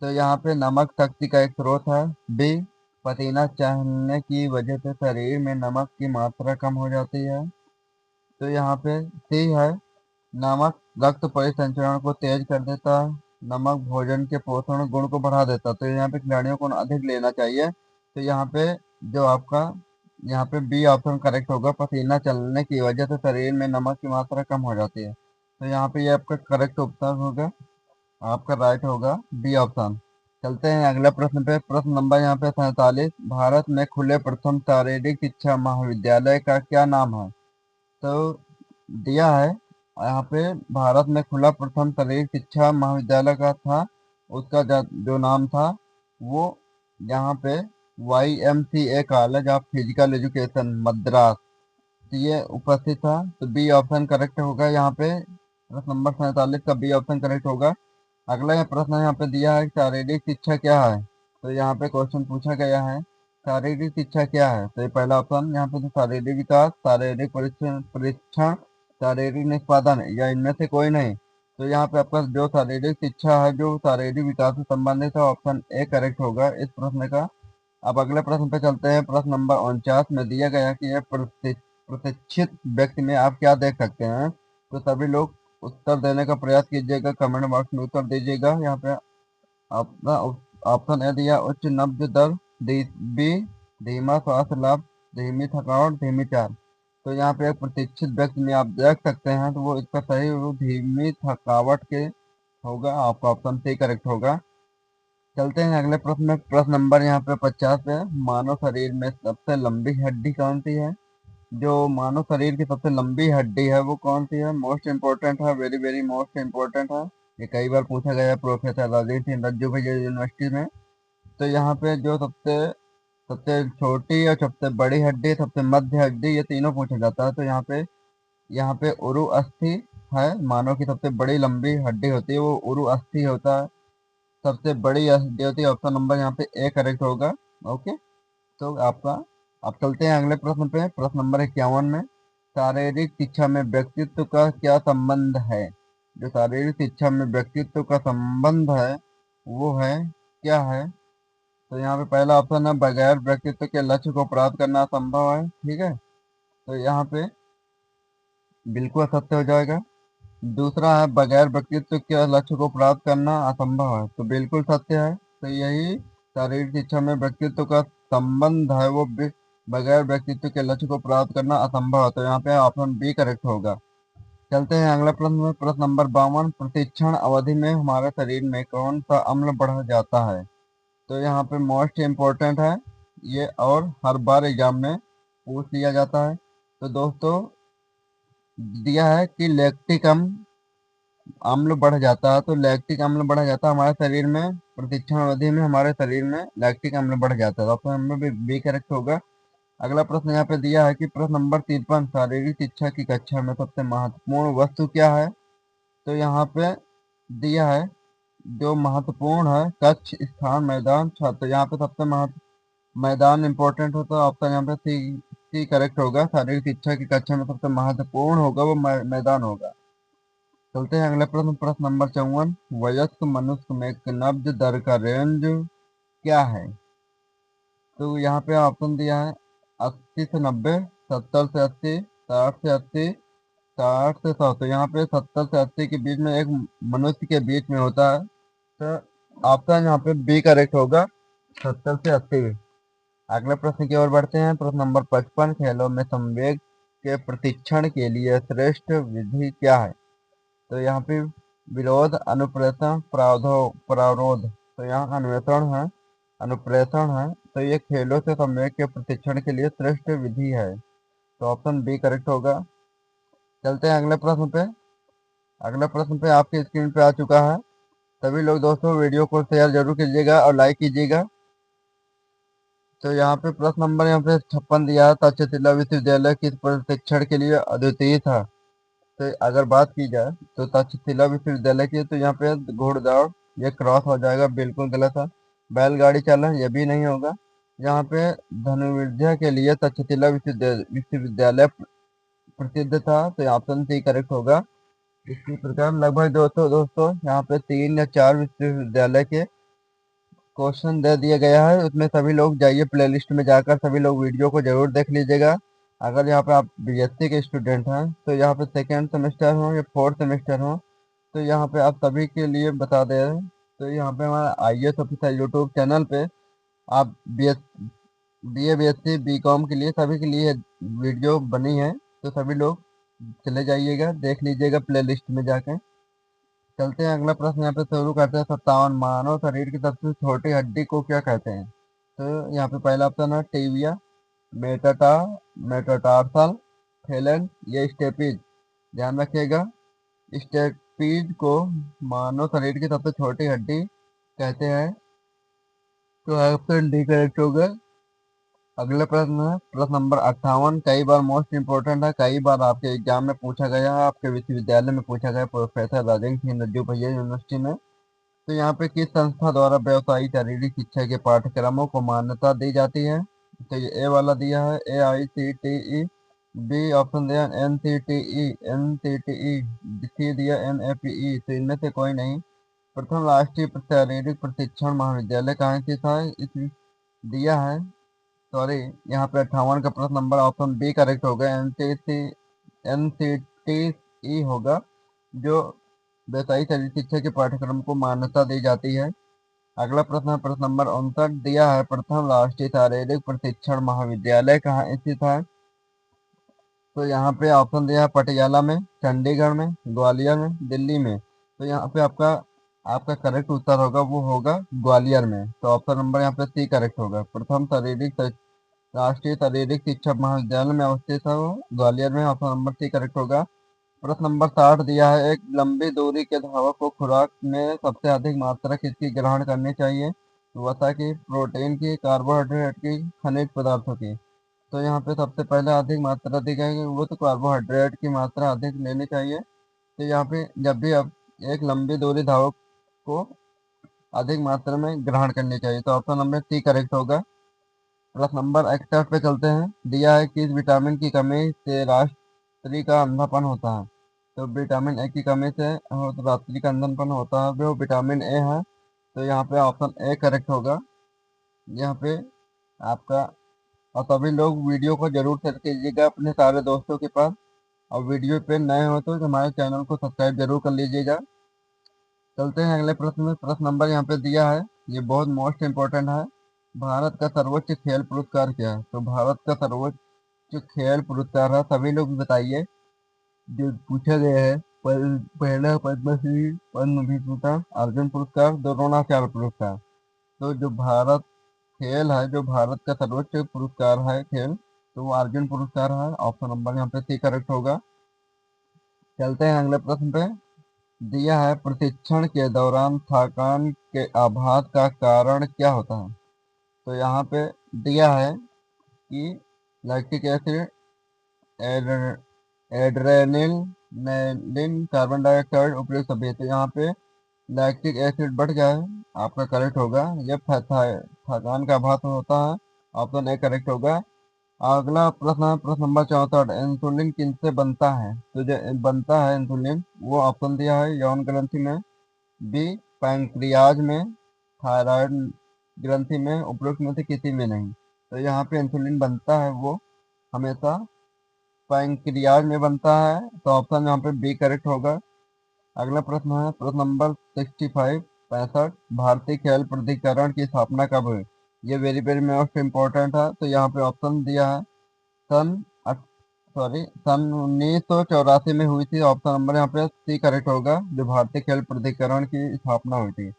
तो यहाँ पे नमक शक्ति का एक स्रोत है, बी पसीना चढ़ने की वजह से शरीर में नमक की मात्रा कम हो जाती है। तो यहाँ पे सी है, नमक रक्त परिसंचरण को तेज कर देता है, नमक भोजन के पोषण गुण को बढ़ा देता है। तो यहाँ पे खिलाड़ियों को अधिक लेना चाहिए। तो यहाँ पे जो आपका यहाँ पे बी ऑप्शन करेक्ट होगा, पसीना चलने की वजह से शरीर में नमक की मात्रा कम हो जाती है। तो यहाँ पे ये आपका करेक्ट उत्तर होगा, आपका राइट होगा बी ऑप्शन। चलते हैं अगला प्रश्न पे। प्रश्न नंबर यहाँ पे 47, भारत में खुले प्रथम शारीरिक शिक्षा महाविद्यालय का क्या नाम है? तो दिया है यहाँ पे, भारत में खुला प्रथम शारीरिक शिक्षा महाविद्यालय का था, उसका जो नाम था वो यहाँ पे YMCA college of physical education Madras, तो ये उपस्थित था। तो बी ऑप्शन करेक्ट होगा यहाँ पे, प्रश्न नंबर 47 का बी ऑप्शन करेक्ट होगा। अगला ये प्रश्न यहाँ पे दिया है, शारीरिक शिक्षा क्या है? तो यहाँ पे क्वेश्चन पूछा गया है शारीरिक शिक्षा क्या है? तो ये पहला ऑप्शन यहाँ पे, तो शारीरिक विकास, शारीरिक परीक्षण, शारीरिक निष्पादन, या इनमें से कोई नहीं। तो यहाँ पे आपका जो शारीरिक शिक्षा है जो शारीरिक विकास से संबंधित है, ऑप्शन ए करेक्ट होगा इस प्रश्न का। अब अगले प्रश्न पे चलते हैं। प्रश्न नंबर 49 में दिया गया कि यह प्रशिक्षित व्यक्ति में आप क्या देख सकते हैं? तो सभी लोग उत्तर देने का प्रयास कीजिएगा, कमेंट बॉक्स में उत्तर दीजिएगा। यहाँ पे अपना ऑप्शन ए दिया, उच्च नब्ज दर, बी धीमा श्वास लाभ, धीमी थकावट, धीमी चाल। तो यहाँ पे एक प्रशिक्षित व्यक्ति में आप देख सकते हैं, तो वो इसका सही वो धीमी थकावट के होगा, आपका ऑप्शन सी करेक्ट होगा। चलते हैं अगले प्रश्न में। प्रश्न नंबर यहाँ पे 50 है, मानव शरीर में सबसे लंबी हड्डी कौन सी है? जो मानव शरीर की सबसे लंबी हड्डी है वो कौन सी है? मोस्ट इम्पोर्टेंट है, वेरी वेरी मोस्ट इम्पोर्टेंट है। ये कई बार पूछा गया है प्रोफेसर राजेश रज्जू भैया यूनिवर्सिटी में। तो यहाँ पे जो सबसे सबसे छोटी और सबसे बड़ी हड्डी, सबसे मध्य हड्डी, ये तीनों पूछा जाता है। तो यहाँ पे उरु अस्थि है, मानव की सबसे बड़ी लंबी हड्डी होती है वो उरु अस्थि होता है, सबसे बड़ी हड्डी होती है। ऑप्शन नंबर यहाँ पे ए करेक्ट होगा। ओके, तो आपका, आप चलते हैं अगले प्रश्न पे। प्रश्न नंबर 51 में, शारीरिक शिक्षा में व्यक्तित्व का क्या संबंध है? जो शारीरिक शिक्षा में व्यक्तित्व का संबंध है वो है क्या है? तो यहाँ पे पहला ऑप्शन है, बगैर व्यक्तित्व के लक्ष्य को प्राप्त करना असंभव है। ठीक है, तो यहाँ पे बिल्कुल सत्य हो जाएगा। दूसरा है, बगैर व्यक्तित्व के लक्ष्य को प्राप्त करना असंभव है, तो बिल्कुल सत्य है। तो यही शारीरिक शिक्षा में व्यक्तित्व का संबंध है, वो बगैर व्यक्तित्व के लक्ष्य को प्राप्त करना असंभव है। तो यहाँ पे ऑप्शन बी करेक्ट होगा। चलते हैं अगला प्रश्न में। प्रश्न नंबर 52, प्रशिक्षण अवधि में हमारे शरीर में कौन सा अम्ल बढ़ जाता है? तो यहाँ पे मोस्ट इम्पोर्टेंट है ये, और हर बार एग्जाम में पूछ लिया जाता है। तो दोस्तों, दिया है कि लैक्टिक अम्ल बढ़ जाता है। तो लैक्टिक अम्ल बढ़ जाता है हमारे शरीर में, प्रशिक्षण अवधि में हमारे शरीर में लैक्टिक अम्ल बढ़ जाता है। तो ऑप्शन नंबर बी करेक्ट होगा। अगला प्रश्न यहाँ पे दिया है कि प्रश्न नंबर 53, शारीरिक शिक्षा की कक्षा में सबसे महत्वपूर्ण वस्तु क्या है? तो यहाँ पे दिया है, जो महत्वपूर्ण है कक्ष, स्थान, मैदान, छत। तो यहाँ पे सबसे मैदान इंपॉर्टेंट होता है। ऑप्शन यहाँ पे सी करेक्ट होगा। शारीरिक शिक्षा की कक्षा में सबसे महत्वपूर्ण होगा वो मैदान होगा। चलते हैं अगले प्रश्न। प्रश्न नंबर 54, वयस्क मनुष्य में एक नब्ज दर का रेंज क्या है? तो यहाँ पे ऑप्शन दिया है, 80 से 90, 70 से 80, 60 से 80, 60 से 100। तो यहाँ पे 70 से 80 के बीच में एक मनुष्य के बीच में होता है। तो ऑप्शन यहाँ पे बी करेक्ट होगा, 70 से 80। अगले प्रश्न की ओर बढ़ते हैं। प्रश्न नंबर 55, खेलों में संवेग के प्रशिक्षण के लिए श्रेष्ठ विधि क्या है? तो यहाँ पे विरोध, अनुप्रेषण, प्रावरोध। तो यहाँ अन्वेषण है, अनुप्रेषण है। तो ये खेलों से संवेग के प्रशिक्षण के लिए श्रेष्ठ विधि है। तो ऑप्शन बी करेक्ट होगा। चलते हैं अगले प्रश्न पे। अगले प्रश्न पे आपकी स्क्रीन पे आ चुका है। सभी लोग दोस्तों वीडियो को शेयर जरूर कीजिएगा और लाइक कीजिएगा। तो यहाँ पे प्रश्न नंबर यहाँ पे 56 दिया है, तक्षशिला विश्वविद्यालय किस प्रशिक्षण के लिए अद्वितीय था? तो अगर बात की जाए तो तक्षशिला विश्वविद्यालय की, तो यहाँ पे घोड़दौड़, ये क्रॉस हो जाएगा, बिल्कुल गलत है। बैलगाड़ी चालन, ये भी नहीं होगा। यहाँ पे धनुर्विद्या के लिए तक्षशिला विश्वविद्यालय प्रसिद्ध था। तो ऑप्शन सी करेक्ट होगा। इसी प्रकार लगभग दोस्तों यहाँ पे 3 या 4 विश्वविद्यालय के क्वेश्चन दे दिया गया है, उसमें सभी लोग जाइए प्लेलिस्ट में जाकर सभी लोग वीडियो को जरूर देख लीजिएगा। अगर यहाँ पे आप बीएससी के स्टूडेंट हैं, तो यहाँ पे सेकेंड सेमेस्टर हो या फोर्थ सेमेस्टर हो, तो यहाँ पे आप सभी के लिए बता दे रहे हैं। तो यहाँ पे हमारा IAS ऑफिसर यूट्यूब चैनल पे आप BA BSc BCom के लिए सभी के लिए वीडियो बनी है। तो सभी लोग चले जाइएगा, देख लीजिएगा प्ले लिस्ट में जाकर। चलते हैं अगला प्रश्न यहाँ पे शुरू करते हैं। 57, मानव शरीर की सबसे छोटी हड्डी को क्या कहते हैं? तो यहाँ पे पहला ऑप्शन है टिबिया, मेटाटा मेटाटार्सल, फेलन या स्टेपीज। ध्यान रखिएगा, स्टेपीज को मानव शरीर की सबसे छोटी हड्डी कहते हैं। तो ऑप्शन डी करेक्ट होगा। अगला प्रश्न है प्रश्न नंबर 58, कई बार मोस्ट इंपोर्टेंट है, कई बार आपके एग्जाम में पूछा गया है, आपके विश्वविद्यालय में पूछा गया, प्रोफेसर राजेंद्र सिंह रज्जू भैया यूनिवर्सिटी में। तो यहाँ पे किस संस्था द्वारा व्यवसायिक शारीरिक शिक्षा के पाठ्यक्रमों को मान्यता दी जाती है? तो ये ए वाला दिया है AICTE, बी ऑप्शन दिया NCTE, सी दिया NAPE। तो इनमें से कोई नहीं। प्रथम राष्ट्रीय शारीरिक प्रशिक्षण महाविद्यालय कहाँ स्थित है? इस दिया है, सॉरी, यहाँ पे 58 का प्रश्न नंबर ऑप्शन बी करेक्ट होगा। NCTE होगा, जो व्यवसायिक शारीरिक शिक्षा के पाठ्यक्रम को मान्यता दी जाती है। अगला प्रश्न है प्रश्न नंबर 59 दिया है, प्रथम राष्ट्रीय शारीरिक प्रशिक्षण महाविद्यालय कहाँ स्थित है? तो यहाँ पे ऑप्शन दिया है पटियाला में, चंडीगढ़ में, ग्वालियर में, दिल्ली में। तो यहाँ पे आपका आपका करेक्ट उत्तर होगा, वो होगा ग्वालियर में। तो ऑप्शन नंबर यहाँ पे सी करेक्ट होगा। प्रथम राष्ट्रीय शारीरिक शिक्षा महाविद्यालय में अवस्थित है वो ग्वालियर में। ऑप्शन नंबर सी करेक्ट होगा। प्रश्न नंबर 60 दिया है, एक लंबी दूरी के धावक को खुराक में सबसे अधिक मात्रा किसकी ग्रहण करनी चाहिए? वसा की, प्रोटीन की, कार्बोहाइड्रेट की, खनिज पदार्थों की। तो यहाँ पे सबसे पहले अधिक मात्रा दी गई है, वो तो कार्बोहाइड्रेट की मात्रा अधिक लेनी चाहिए। तो यहाँ पे जब भी अब एक लंबी दूरी धावक को अधिक मात्रा में ग्रहण करनी चाहिए। तो ऑप्शन नंबर सी करेक्ट होगा। प्रश्न नंबर 61 पे चलते हैं। दिया है, किस विटामिन की कमी से रात्रि का अंधापन होता है? तो विटामिन ए की कमी से रात्रि का अंधापन होता है, वो विटामिन ए है। तो यहाँ पे ऑप्शन ए करेक्ट होगा। यहाँ पे आपका, और सभी लोग वीडियो को जरूर शेयर कीजिएगा अपने सारे दोस्तों के पास। और वीडियो पे नए हो तो हमारे चैनल को सब्सक्राइब जरूर कर लीजिएगा। चलते हैं अगले प्रश्न में। प्रश्न नंबर यहाँ पे दिया है, ये बहुत मोस्ट इम्पोर्टेंट है। भारत का सर्वोच्च खेल पुरस्कार क्या है? तो भारत का सर्वोच्च खेल पुरस्कार है, सभी लोग बताइए, जो पूछा गया है। पहला पद्मश्री, पद्म विभूषण, अर्जुन पुरस्कार, द्रोणाचार्य पुरस्कार। तो जो भारत खेल है, जो भारत का सर्वोच्च पुरस्कार है खेल, तो वो अर्जुन पुरस्कार है। ऑप्शन नंबर यहाँ पे सी करेक्ट होगा। चलते हैं अगले प्रश्न पे। दिया है, प्रशिक्षण के दौरान थकान के आभास का कारण क्या होता है? तो यहाँ पे दिया है कि lactic acid, adrenaline, carbon dioxide उपयुक्त सभी है। तो यहाँ पे लैक्टिक एसिड बढ़ जाए, आपका करेक्ट होगा। ये थकान का आभास होता है। ऑप्शन ए करेक्ट होगा। अगला प्रश्न है प्रश्न नंबर 64, इंसुलिन किनसे बनता है? तो जो बनता है इंसुलिन, वो ऑप्शन दिया है यौन ग्रंथि में, बी पैंक्रियाज में, थायराइड ग्रंथि में, उपरोक्त में से किसी में नहीं। तो यहाँ पे इंसुलिन बनता है वो हमेशा पैंक्रियाज में बनता है। तो ऑप्शन यहाँ पे बी करेक्ट होगा। अगला प्रश्न है प्रश्न नंबर 65, भारतीय खेल प्राधिकरण की स्थापना कब हुई? ये वेरी वेरी मोस्ट इम्पोर्टेंट है। तो यहाँ पे ऑप्शन दिया है सन सन 1984 में हुई थी। ऑप्शन नंबर यहाँ पे सी करेक्ट होगा, जो भारतीय खेल प्राधिकरण की स्थापना हुई थी।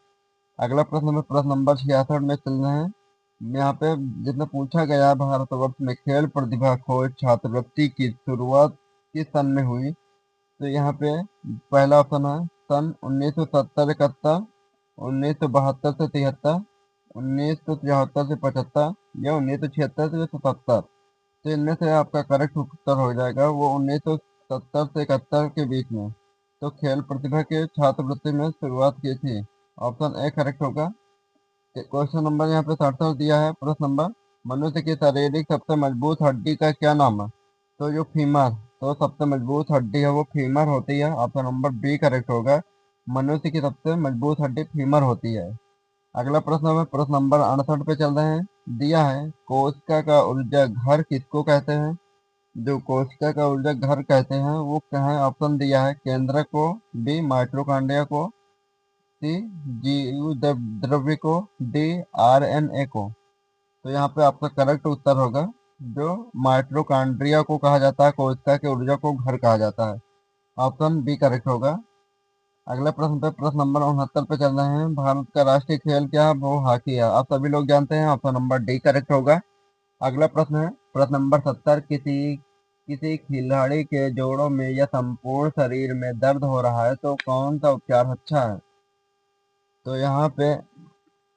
अगला प्रश्न में प्रश्न नंबर 66 में चल रहे हैं। यहाँ पे जितना पूछा गया है, भारतवर्ष में खेल प्रतिभा खोज छात्रवृत्ति की शुरुआत किस सन में हुई? तो यहाँ पे पहला ऑप्शन है सन 1970-71, 1972 से 73, 1974 से 75 या 1976 से 77। तो इनमें से आपका करेक्ट उत्तर हो जाएगा वो 1970 से 71 के बीच में। तो खेल प्रतिभा के छात्रवृत्ति में शुरुआत की थी। ऑप्शन ए करेक्ट होगा। क्वेश्चन नंबर यहाँ पे 67 दिया है। प्रश्न नंबर, मनुष्य की शारीरिक सबसे मजबूत हड्डी का क्या नाम है? तो जो फीमर, तो सबसे मजबूत हड्डी है वो फीमर होती है। ऑप्शन नंबर बी करेक्ट होगा। मनुष्य की सबसे मजबूत हड्डी फीमर होती है। अगला प्रश्न है प्रश्न नंबर 68 पे चल रहे हैं। दिया है, कोशिका का ऊर्जा घर किसको कहते हैं? जो कोशिका का ऊर्जा घर कहते हैं वो क्या है? ऑप्शन दिया है केंद्रक को, बी माइटोकॉन्ड्रिया को, सी जीव द्रव्य को, डी आरएनए को। तो यहाँ पे आपका करेक्ट उत्तर होगा, जो माइटोकॉन्ड्रिया को कहा जाता है, कोशिका के ऊर्जा को घर कहा जाता है। ऑप्शन बी करेक्ट होगा। अगला प्रश्न पे प्रश्न नंबर 69 पे चल रहे हैं। भारत का राष्ट्रीय खेल क्या है? वो हॉकी है। आप सभी लोग जानते हैं, ऑप्शन नंबर डी करेक्ट होगा। अगला प्रश्न है प्रश्न नंबर 70। किसी किसी खिलाड़ी के जोड़ों में या संपूर्ण शरीर में दर्द हो रहा है तो कौन सा उपचार अच्छा है? तो यहाँ पे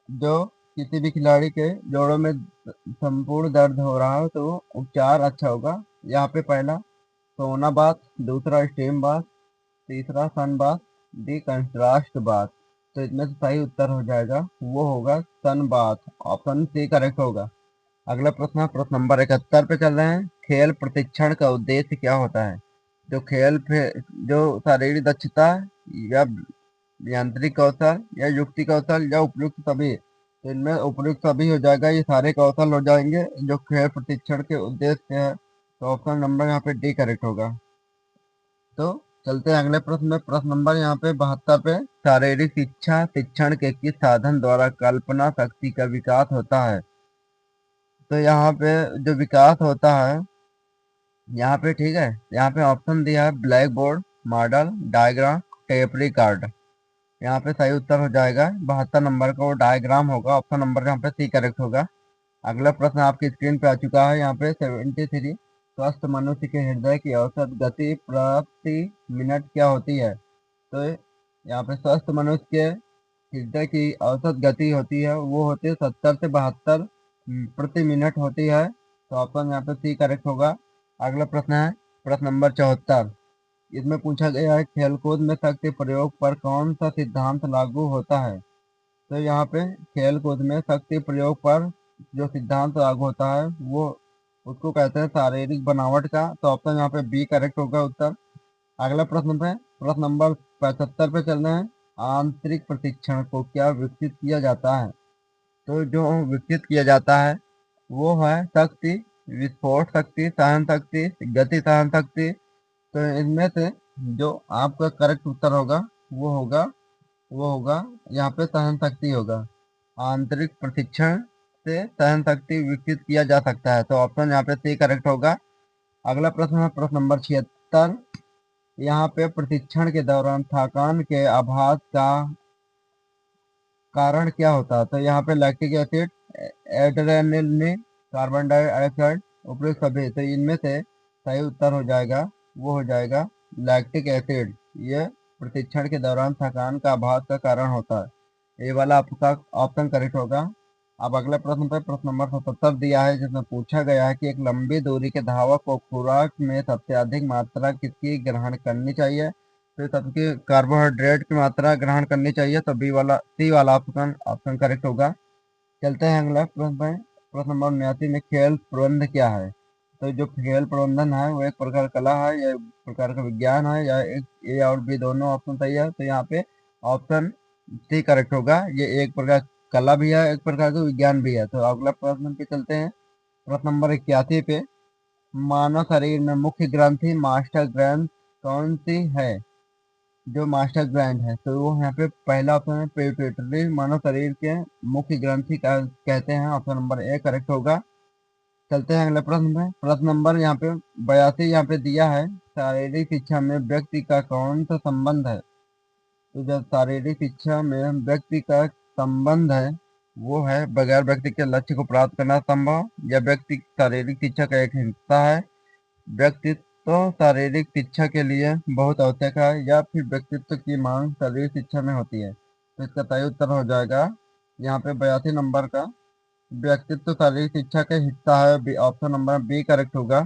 जो किसी भी खिलाड़ी के जोड़ों में संपूर्ण दर्द हो रहा है तो उपचार अच्छा होगा। यहाँ पे पहला सोना बाथ, दूसरा स्टीम बाथ, तीसरा sun bath, D contrast bath. तो इसमें से सही उत्तर हो जाएगा, वो होगा sun bath. Option C correct होगा। अगला प्रश्न है प्रश्न नंबर 71 पे चल रहे हैं। खेल प्रशिक्षण का उद्देश्य क्या होता है? जो खेल पे जो शारीरिक दक्षता या यांत्रिक कौशल या युक्ति कौशल या उपयुक्त सभी, तो इनमें उपयुक्त सभी हो जाएगा। ये सारे कौशल हो जाएंगे जो खेल प्रशिक्षण के उद्देश्य है। तो ऑप्शन नंबर यहाँ पे डी करेक्ट होगा। तो चलते हैं अगले प्रश्न में। प्रश्न नंबर यहाँ पे 72 पे, शारीरिक शिक्षा शिक्षण के किस साधन द्वारा कल्पना शक्ति का विकास होता है? तो यहाँ पे जो विकास होता है, यहाँ पे ठीक है, यहाँ पे ऑप्शन दिया है black board, model, diagram, tape record. यहाँ पे सही उत्तर हो जाएगा 72 नंबर का, वो डायग्राम होगा। ऑप्शन नंबर यहाँ पे सी करेक्ट होगा। अगला प्रश्न आपकी स्क्रीन पे आ चुका है। यहाँ पे 73, स्वस्थ मनुष्य के हृदय की औसत गति प्रति मिनट क्या होती है? तो यहाँ पे स्वस्थ मनुष्य के हृदय की औसत गति होती है, वो होती है 70 से 72 प्रति मिनट होती है। तो ऑप्शन यहाँ पे सी करेक्ट होगा। अगला प्रश्न है प्रश्न नंबर 74। इसमें पूछा गया है खेलकूद में शक्ति प्रयोग पर कौन सा सिद्धांत लागू होता है? तो यहाँ पे खेलकूद में शक्ति प्रयोग पर जो सिद्धांत लागू होता है वो उसको कहते हैं शारीरिक बनावट का। तो ऑप्शन यहाँ पे बी करेक्ट होगा उत्तर। अगला प्रश्न पे प्रश्न नंबर 75 पे चल रहे हैं। आंतरिक प्रशिक्षण को क्या विकसित किया जाता है? तो जो विकसित किया जाता है वो है शक्ति, विस्फोट शक्ति, सहन शक्ति, गति सहन शक्ति। तो इनमें से जो आपका करेक्ट उत्तर होगा वो होगा यहाँ पे सहन शक्ति होगा। आंतरिक प्रशिक्षण से सहन शक्ति विकसित किया जा सकता है। तो ऑप्शन यहाँ पे सी करेक्ट होगा। अगला प्रश्न है प्रश्न नंबर 76। यहाँ पे प्रशिक्षण के दौरान थकान के आभास का कारण क्या होता है? तो यहाँ पे lactic acid, adrenaline, carbon dioxide, उपयुक्त सभी। तो इनमें से सही उत्तर हो जाएगा, वो हो जाएगा लैक्टिक एसिड। ये प्रशिक्षण के दौरान थकान का आभास का कारण होता है। ये वाला आपका ऑप्शन करेक्ट होगा। अब अगले प्रश्न पे प्रश्न नंबर 77 दिया है, जिसमें पूछा गया है कि एक लंबी दूरी के धावक को खुराक में सबसे अधिक मात्रा किसकी ग्रहण करनी चाहिए? तो सबके कार्बोहाइड्रेट की मात्रा ग्रहण करनी चाहिए। तो बी वाला सी वाला ऑप्शन ऑप्शन करेक्ट होगा। चलते हैं अगला प्रश्न पे। प्रश्न नंबर 79 में खेल प्रबंध क्या है? तो जो खेल प्रबंधन है वो एक प्रकार कला है या एक प्रकार का विज्ञान है, या एक ए और बी दोनों ऑप्शन सही है। तो यहाँ पे ऑप्शन सी करेक्ट होगा। ये एक प्रकार कला भी है, एक प्रकार का विज्ञान भी है। तो अगला प्रश्न पे चलते हैं। प्रश्न नंबर 81 पे, मानव शरीर में मुख्य ग्रंथि मास्टर ग्रंथ कौन सी है? जो मास्टर ग्लैंड है तो वो यहाँ पे पहला ऑप्शन है पिट्यूटरी, मानव शरीर के मुख्य ग्रंथि का कहते हैं। ऑप्शन नंबर ए करेक्ट होगा। चलते हैं अगले प्रश्न में। प्रश्न नंबर यहाँ पे 82 यहाँ पे दिया है, शारीरिक शिक्षा में व्यक्ति का कौन सा संबंध है? तो जब शारीरिक शिक्षा में व्यक्ति का संबंध है वो है बगैर व्यक्ति के लक्ष्य को प्राप्त करना संभव, या व्यक्ति शारीरिक शिक्षा का एक हिस्सा है, व्यक्तित्व शारीरिक शिक्षा के लिए बहुत आवश्यक है, या फिर व्यक्तित्व की मांग शारीरिक शिक्षा में होती है। तो इसका सही उत्तर हो जाएगा यहाँ पे 82 नंबर का, व्यक्तित्व शारीरिक शिक्षा का हिस्सा है। ऑप्शन नंबर बी करेक्ट होगा।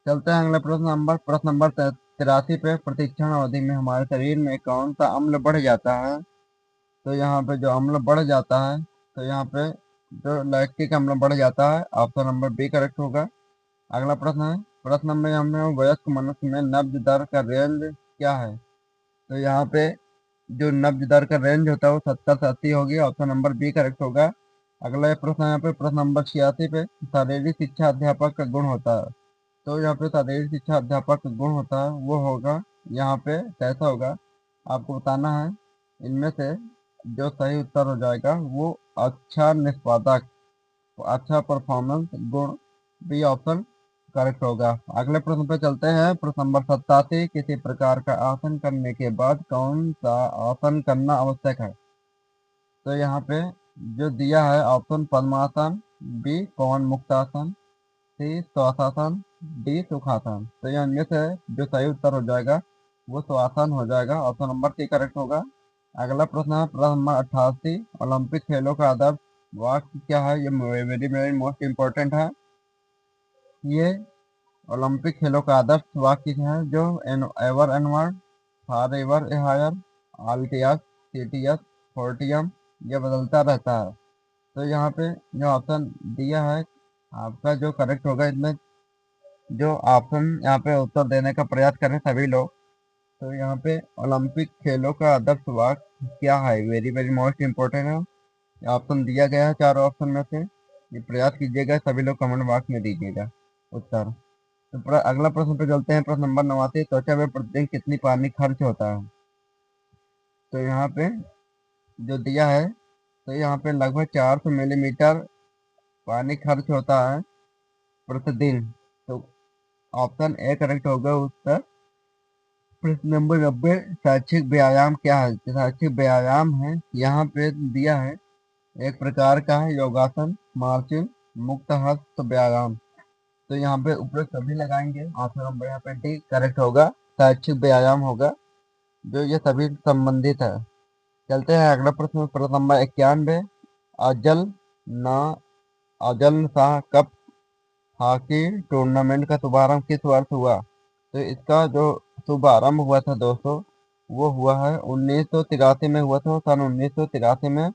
चलते हैं अगले प्रश्न नंबर 83 पे, प्रशिक्षण अवधि में हमारे शरीर में कौन सा अम्ल बढ़ जाता है? तो यहाँ पे जो अम्ल बढ़ जाता है, तो यहाँ पे जो लैक्टिक अम्ल बढ़ जाता है। ऑप्शन नंबर बी करेक्ट होगा। अगला प्रश्न है प्रश्न नंबर हमें वयस्क मनुष्य में नब्ज दर का रेंज क्या है? तो यहाँ पे जो नब्ज दर का रेंज होता है वो 70 से 80 होगी। ऑप्शन नंबर बी करेक्ट होगा। अगला प्रश्न है यहाँ पे प्रश्न नंबर 86 पे, शारीरिक शिक्षा अध्यापक का गुण होता है। तो यहाँ पे शारीरिक शिक्षा अध्यापक का गुण होता है वो होगा, यहाँ पे कैसा होगा आपको बताना है। इनमें से जो सही उत्तर हो जाएगा वो अच्छा निष्पादक, अच्छा परफॉर्मेंस गुण, बी ऑप्शन करेक्ट होगा। अगले प्रश्न पे चलते हैं। प्रश्न नंबर 87, किसी प्रकार का आसन करने के बाद कौन सा आसन करना आवश्यक है? तो यहाँ पे जो दिया है ऑप्शन पद्मासन, बी पवन मुक्तासन, सी श्वासासन, डी सुखासन। तो ये इनमें से जो सही उत्तर हो जाएगा वो श्वासन हो जाएगा। ऑप्शन नंबर सी करेक्ट होगा। अगला प्रश्न है प्रश्न नंबर 88, ओलंपिक खेलों का आदर्श वाक्य क्या है? ये वेरी वेरी मोस्ट इम्पोर्टेंट है। ये ओलंपिक खेलों का आदर्श वाक्य है जो ever onward, forever a higher, आल्टियस, सीटीएस, फोर्टियम, ये बदलता रहता है। तो यहाँ पे जो ऑप्शन दिया है आपका जो करेक्ट होगा, इसमें जो ऑप्शन यहाँ पे उत्तर देने का प्रयास करें सभी लोग। तो यहाँ पे ओलंपिक खेलों का आदर्श वाक्य क्या है? वेरी वेरी मोस्ट इम्पोर्टेंट है। ऑप्शन दिया गया है चारों ऑप्शन में से, ये प्रयास कीजिएगा, सभी लोग कमेंट बॉक्स में दीजिएगा उत्तर। तो अगला प्रश्न पे चलते हैं। प्रश्न नंबर 89, त्वचा में प्रतिदिन कितनी पानी खर्च होता है? तो यहाँ पे जो दिया है, तो यहाँ पे लगभग 400 मिलीमीटर पानी खर्च होता है प्रतिदिन। तो ऑप्शन ए करेक्ट होगा उत्तर। प्रश्न नंबर 90, शैक्षिक व्यायाम क्या है? शैक्षिक व्यायाम है, यहाँ पे दिया है एक प्रकार का है योगासन, मार्चिंग, मुक्त हस्त व्यायाम। तो यहाँ पे ऊपर सभी लगाएंगे। ऑप्शन नंबर यहाँ पे डी करेक्ट होगा, शैक्षिक व्यायाम होगा, जो ये सभी संबंधित है। चलते हैं अगला प्रश्न। प्रश्न नंबर 91, अजल ना अजल शाह कप हॉकी टूर्नामेंट का शुभारंभ किस वर्ष हुआ? तो इसका जो शुभारंभ हुआ था दोस्तों, वो हुआ है 1983 में हुआ था। सन 1983 में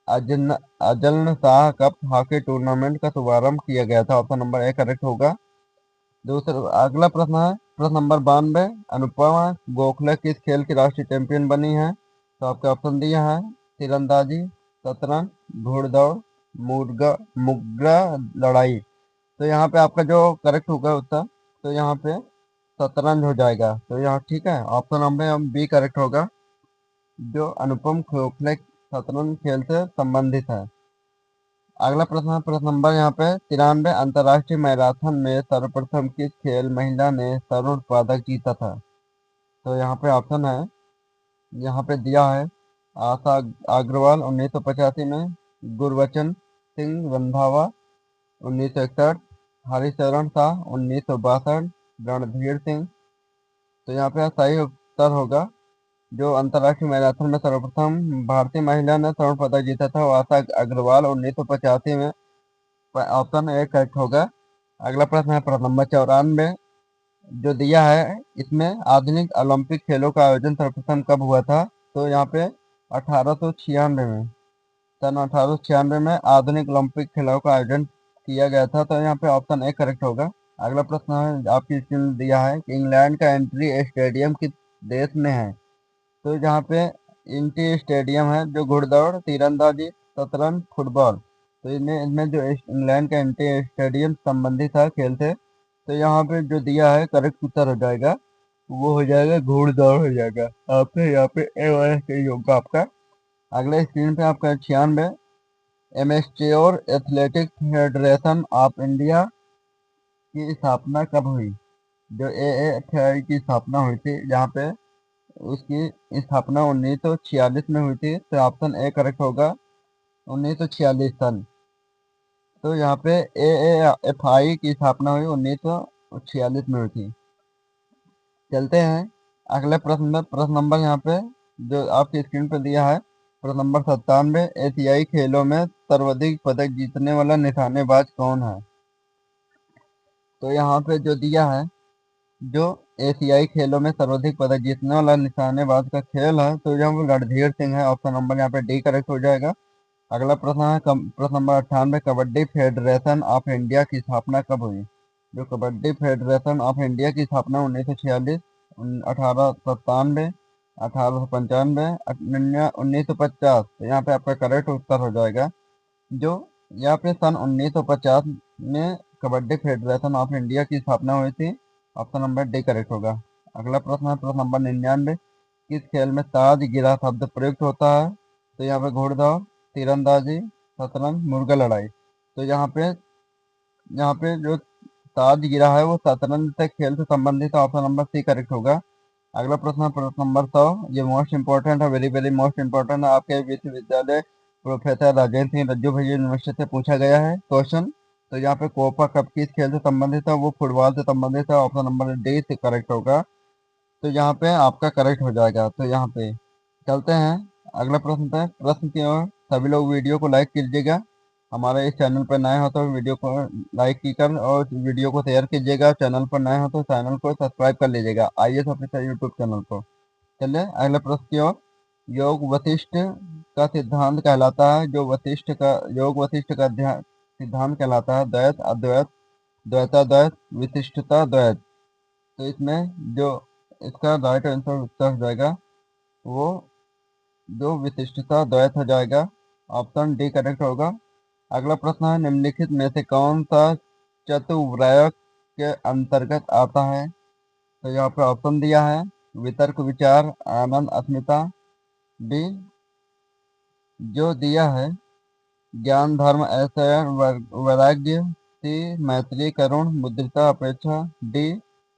अजन Azlan Shah cup hockey tournament का शुभारंभ किया गया था। ऑप्शन नंबर ए करेक्ट होगा। दूसरा अगला प्रश्न है प्रश्न नंबर 92, अनुपमा गोखले किस खेल की राष्ट्रीय चैंपियन बनी है? तो आपके ऑप्शन दिया है तीरंदाजी, शतरंज, घुड़दौड़, मुर्गा मुग्रा लड़ाई। तो यहाँ पे आपका जो करेक्ट होगा उत्तर, तो यहाँ पे शतरंज हो जाएगा। तो यहाँ ठीक है, ऑप्शन नंबर बी करेक्ट होगा, जो अनुपम गोखले शतरंज खेल से संबंधित है। अगला प्रश्न है प्रश्न नंबर यहाँ पे 93, अंतर्राष्ट्रीय मैराथन में सर्वप्रथम किस खेल महिला ने स्वर्ण पदक जीता था? तो यहाँ पे ऑप्शन है, यहाँ पे दिया है आशा अग्रवाल 1985 में, गुरबचन सिंह रंधावा 1961, हरिचरण शाह 1962, रणधीर सिंह। तो यहाँ पे सही उत्तर होगा, जो अंतर्राष्ट्रीय मैराथन में सर्वप्रथम भारतीय महिला ने स्वर्ण पदक जीता था वो आशा अग्रवाल 1985 में। ऑप्शन ए करेक्ट होगा। अगला प्रश्न है प्रश्न नंबर 94, जो दिया है इसमें आधुनिक ओलंपिक खेलों का आयोजन सर्वप्रथम कब हुआ था? तो यहाँ पे 1896 में, सन 1896 में आधुनिक ओलंपिक खेलों का आयोजन किया गया था। तो यहाँ पे ऑप्शन ए करेक्ट होगा। अगला प्रश्न है आपकी स्क्रीन में दिया है कि इंग्लैंड का एंट्री स्टेडियम किस देश में है? तो जहाँ पे इंटी स्टेडियम है जो घुड़दौड़, तीरंदाजी, शतरंज, फुटबॉल। तो इनमें इनमें जो इंग्लैंड का इंटी स्टेडियम संबंधित है खेल से। तो यहाँ पे जो दिया है करेक्ट उत्तर हो जाएगा, वो हो जाएगा घुड़दौड़ हो जाएगा। आपके यहाँ पे ए वाला सही होगा आपका। अगले स्क्रीन पे आपका 96, amateur athletics federation of India की स्थापना कब हुई? जो AAFI की स्थापना हुई थी, जहाँ पे उसकी स्थापना 1946 में हुई थी। तो ऑप्शन ए करेक्ट होगा, 1946 सन। तो यहाँ पे AAFI की स्थापना हुई 1946 में हुई थी। चलते हैं अगले प्रश्न में। प्रश्न नंबर यहाँ पे जो आपकी स्क्रीन पे दिया है, प्रश्न नंबर 97, एशियाई खेलों में सर्वाधिक पदक जीतने वाला निशानेबाज कौन है? तो यहाँ पे जो दिया है, जो एशियाई खेलों में सर्वाधिक पदक जीतने वाला निशानेबाज का खेल है, तो यहाँ पे रणधीर सिंह है। ऑप्शन नंबर यहाँ पे डी करेक्ट हो जाएगा। अगला प्रश्न है प्रश्न number 98, kabaddi federation of India की स्थापना कब हुई? जो कबड्डी फेडरेशन ऑफ इंडिया की स्थापना 1946, 1897, 1895, 1950। तो यहाँ पे आपका करेक्ट उत्तर हो जाएगा, जो यहाँ पे सन 1950 में कबड्डी फेडरेशन ऑफ इंडिया की स्थापना हुई थी। ऑप्शन नंबर डी करेक्ट होगा। अगला प्रश्न है प्रश्न नंबर 99, किस खेल में ताज गिरा शब्द प्रयुक्त होता है? तो यहाँ पे घुड़दौड़, तीरंदाजी, शतरंज, मुर्गा लड़ाई। तो यहाँ पे जो ताज गिरा है वो शतरंज से खेल से संबंधित है। ऑप्शन नंबर सी करेक्ट होगा। अगला प्रश्न है प्रश्न नंबर 100। ये मोस्ट इंपॉर्टेंट है, वेरी वेरी मोस्ट इंपॉर्टेंट है। आपके विश्वविद्यालय प्रोफेसर राजेंद्र सिंह रज्जू भैया यूनिवर्सिटी से पूछा गया है क्वेश्चन। तो यहाँ पे कोपा कप किस खेल से संबंधित है, वो फुटबॉल से संबंधित है। ऑप्शन नंबर डी से करेक्ट होगा। तो यहाँ पे आपका करेक्ट हो जाएगा। तो यहाँ पे चलते हैं अगला प्रश्न पे। प्रश्न की ओर सभी लोग वीडियो को लाइक कीजिएगा। हमारे इस चैनल पर नए हो तो वीडियो को लाइक कीकर और वीडियो को शेयर कीजिएगा। चैनल पर नए हो तो चैनल को सब्सक्राइब कर लीजिएगा, आईएएस ऑफिसर यूट्यूब चैनल को। चलिए अगले प्रश्न की ओर। योग वशिष्ठ का सिद्धांत कहलाता है, जो वशिष्ठ का योग वशिष्ठ का सिद्धांत कहलाता है द्वैत, अद्वैत, द्वैताद्वैत, विशिष्टता द्वैत। तो इसमें जो इसका राइट आंसर उत्तर हो जाएगा वो जो विशिष्टता द्वैत हो जाएगा। ऑप्शन डी करेक्ट होगा। अगला प्रश्न है निम्नलिखित में से कौन सा चतुर्व्रय के अंतर्गत आता है। तो यहाँ पे ऑप्शन दिया है वितर्क, विचार, आनंद, अस्मिता। डी जो दिया है ज्ञान, धर्म, ऐश्वर्य, वैराग्य। सी मैत्री, करुण, मुद्रिता, अपेक्षा। डी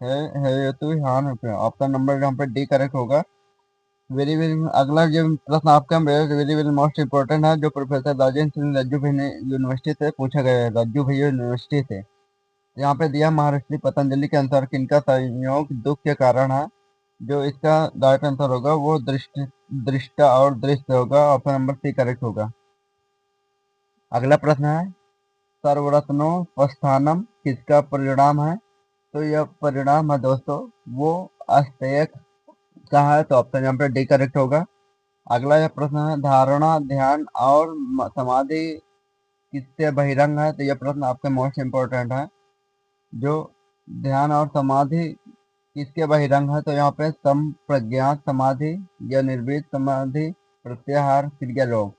है हेतु, हान, रुपया। ऑप्शन नंबर यहाँ पे डी करेक्ट होगा। वेरी वेरी अगला जो प्रश्न आपका very very very most important है, जो प्रोफेसर राजेंद्र सिंह रज्जू भाई यूनिवर्सिटी से पूछा गया है, रज्जू भैया यूनिवर्सिटी से। यहाँ पे दिया महर्षि पतंजलि के अनुसार किनका संयोग दुख के कारण है। जो इसका राइट आंसर होगा वो दृष्टा और दृश्य होगा। ऑप्शन नंबर सी करेक्ट होगा। अगला प्रश्न है सर्वरत्नोपस्थानम किसका परिणाम है। तो यह परिणाम है दोस्तों वो अस्तेयक का है। तो ऑप्शन यहाँ पे डी करेक्ट होगा। अगला यह प्रश्न है धारणा, ध्यान और समाधि किससे बहिरंग है। तो यह प्रश्न आपके मोस्ट इंपॉर्टेंट है। जो ध्यान और समाधि किसके बहिरंग है। तो यहाँ पे संप्रज्ञात समाधि या निर्भीत समाधि, प्रत्याहार, क्रिया योग।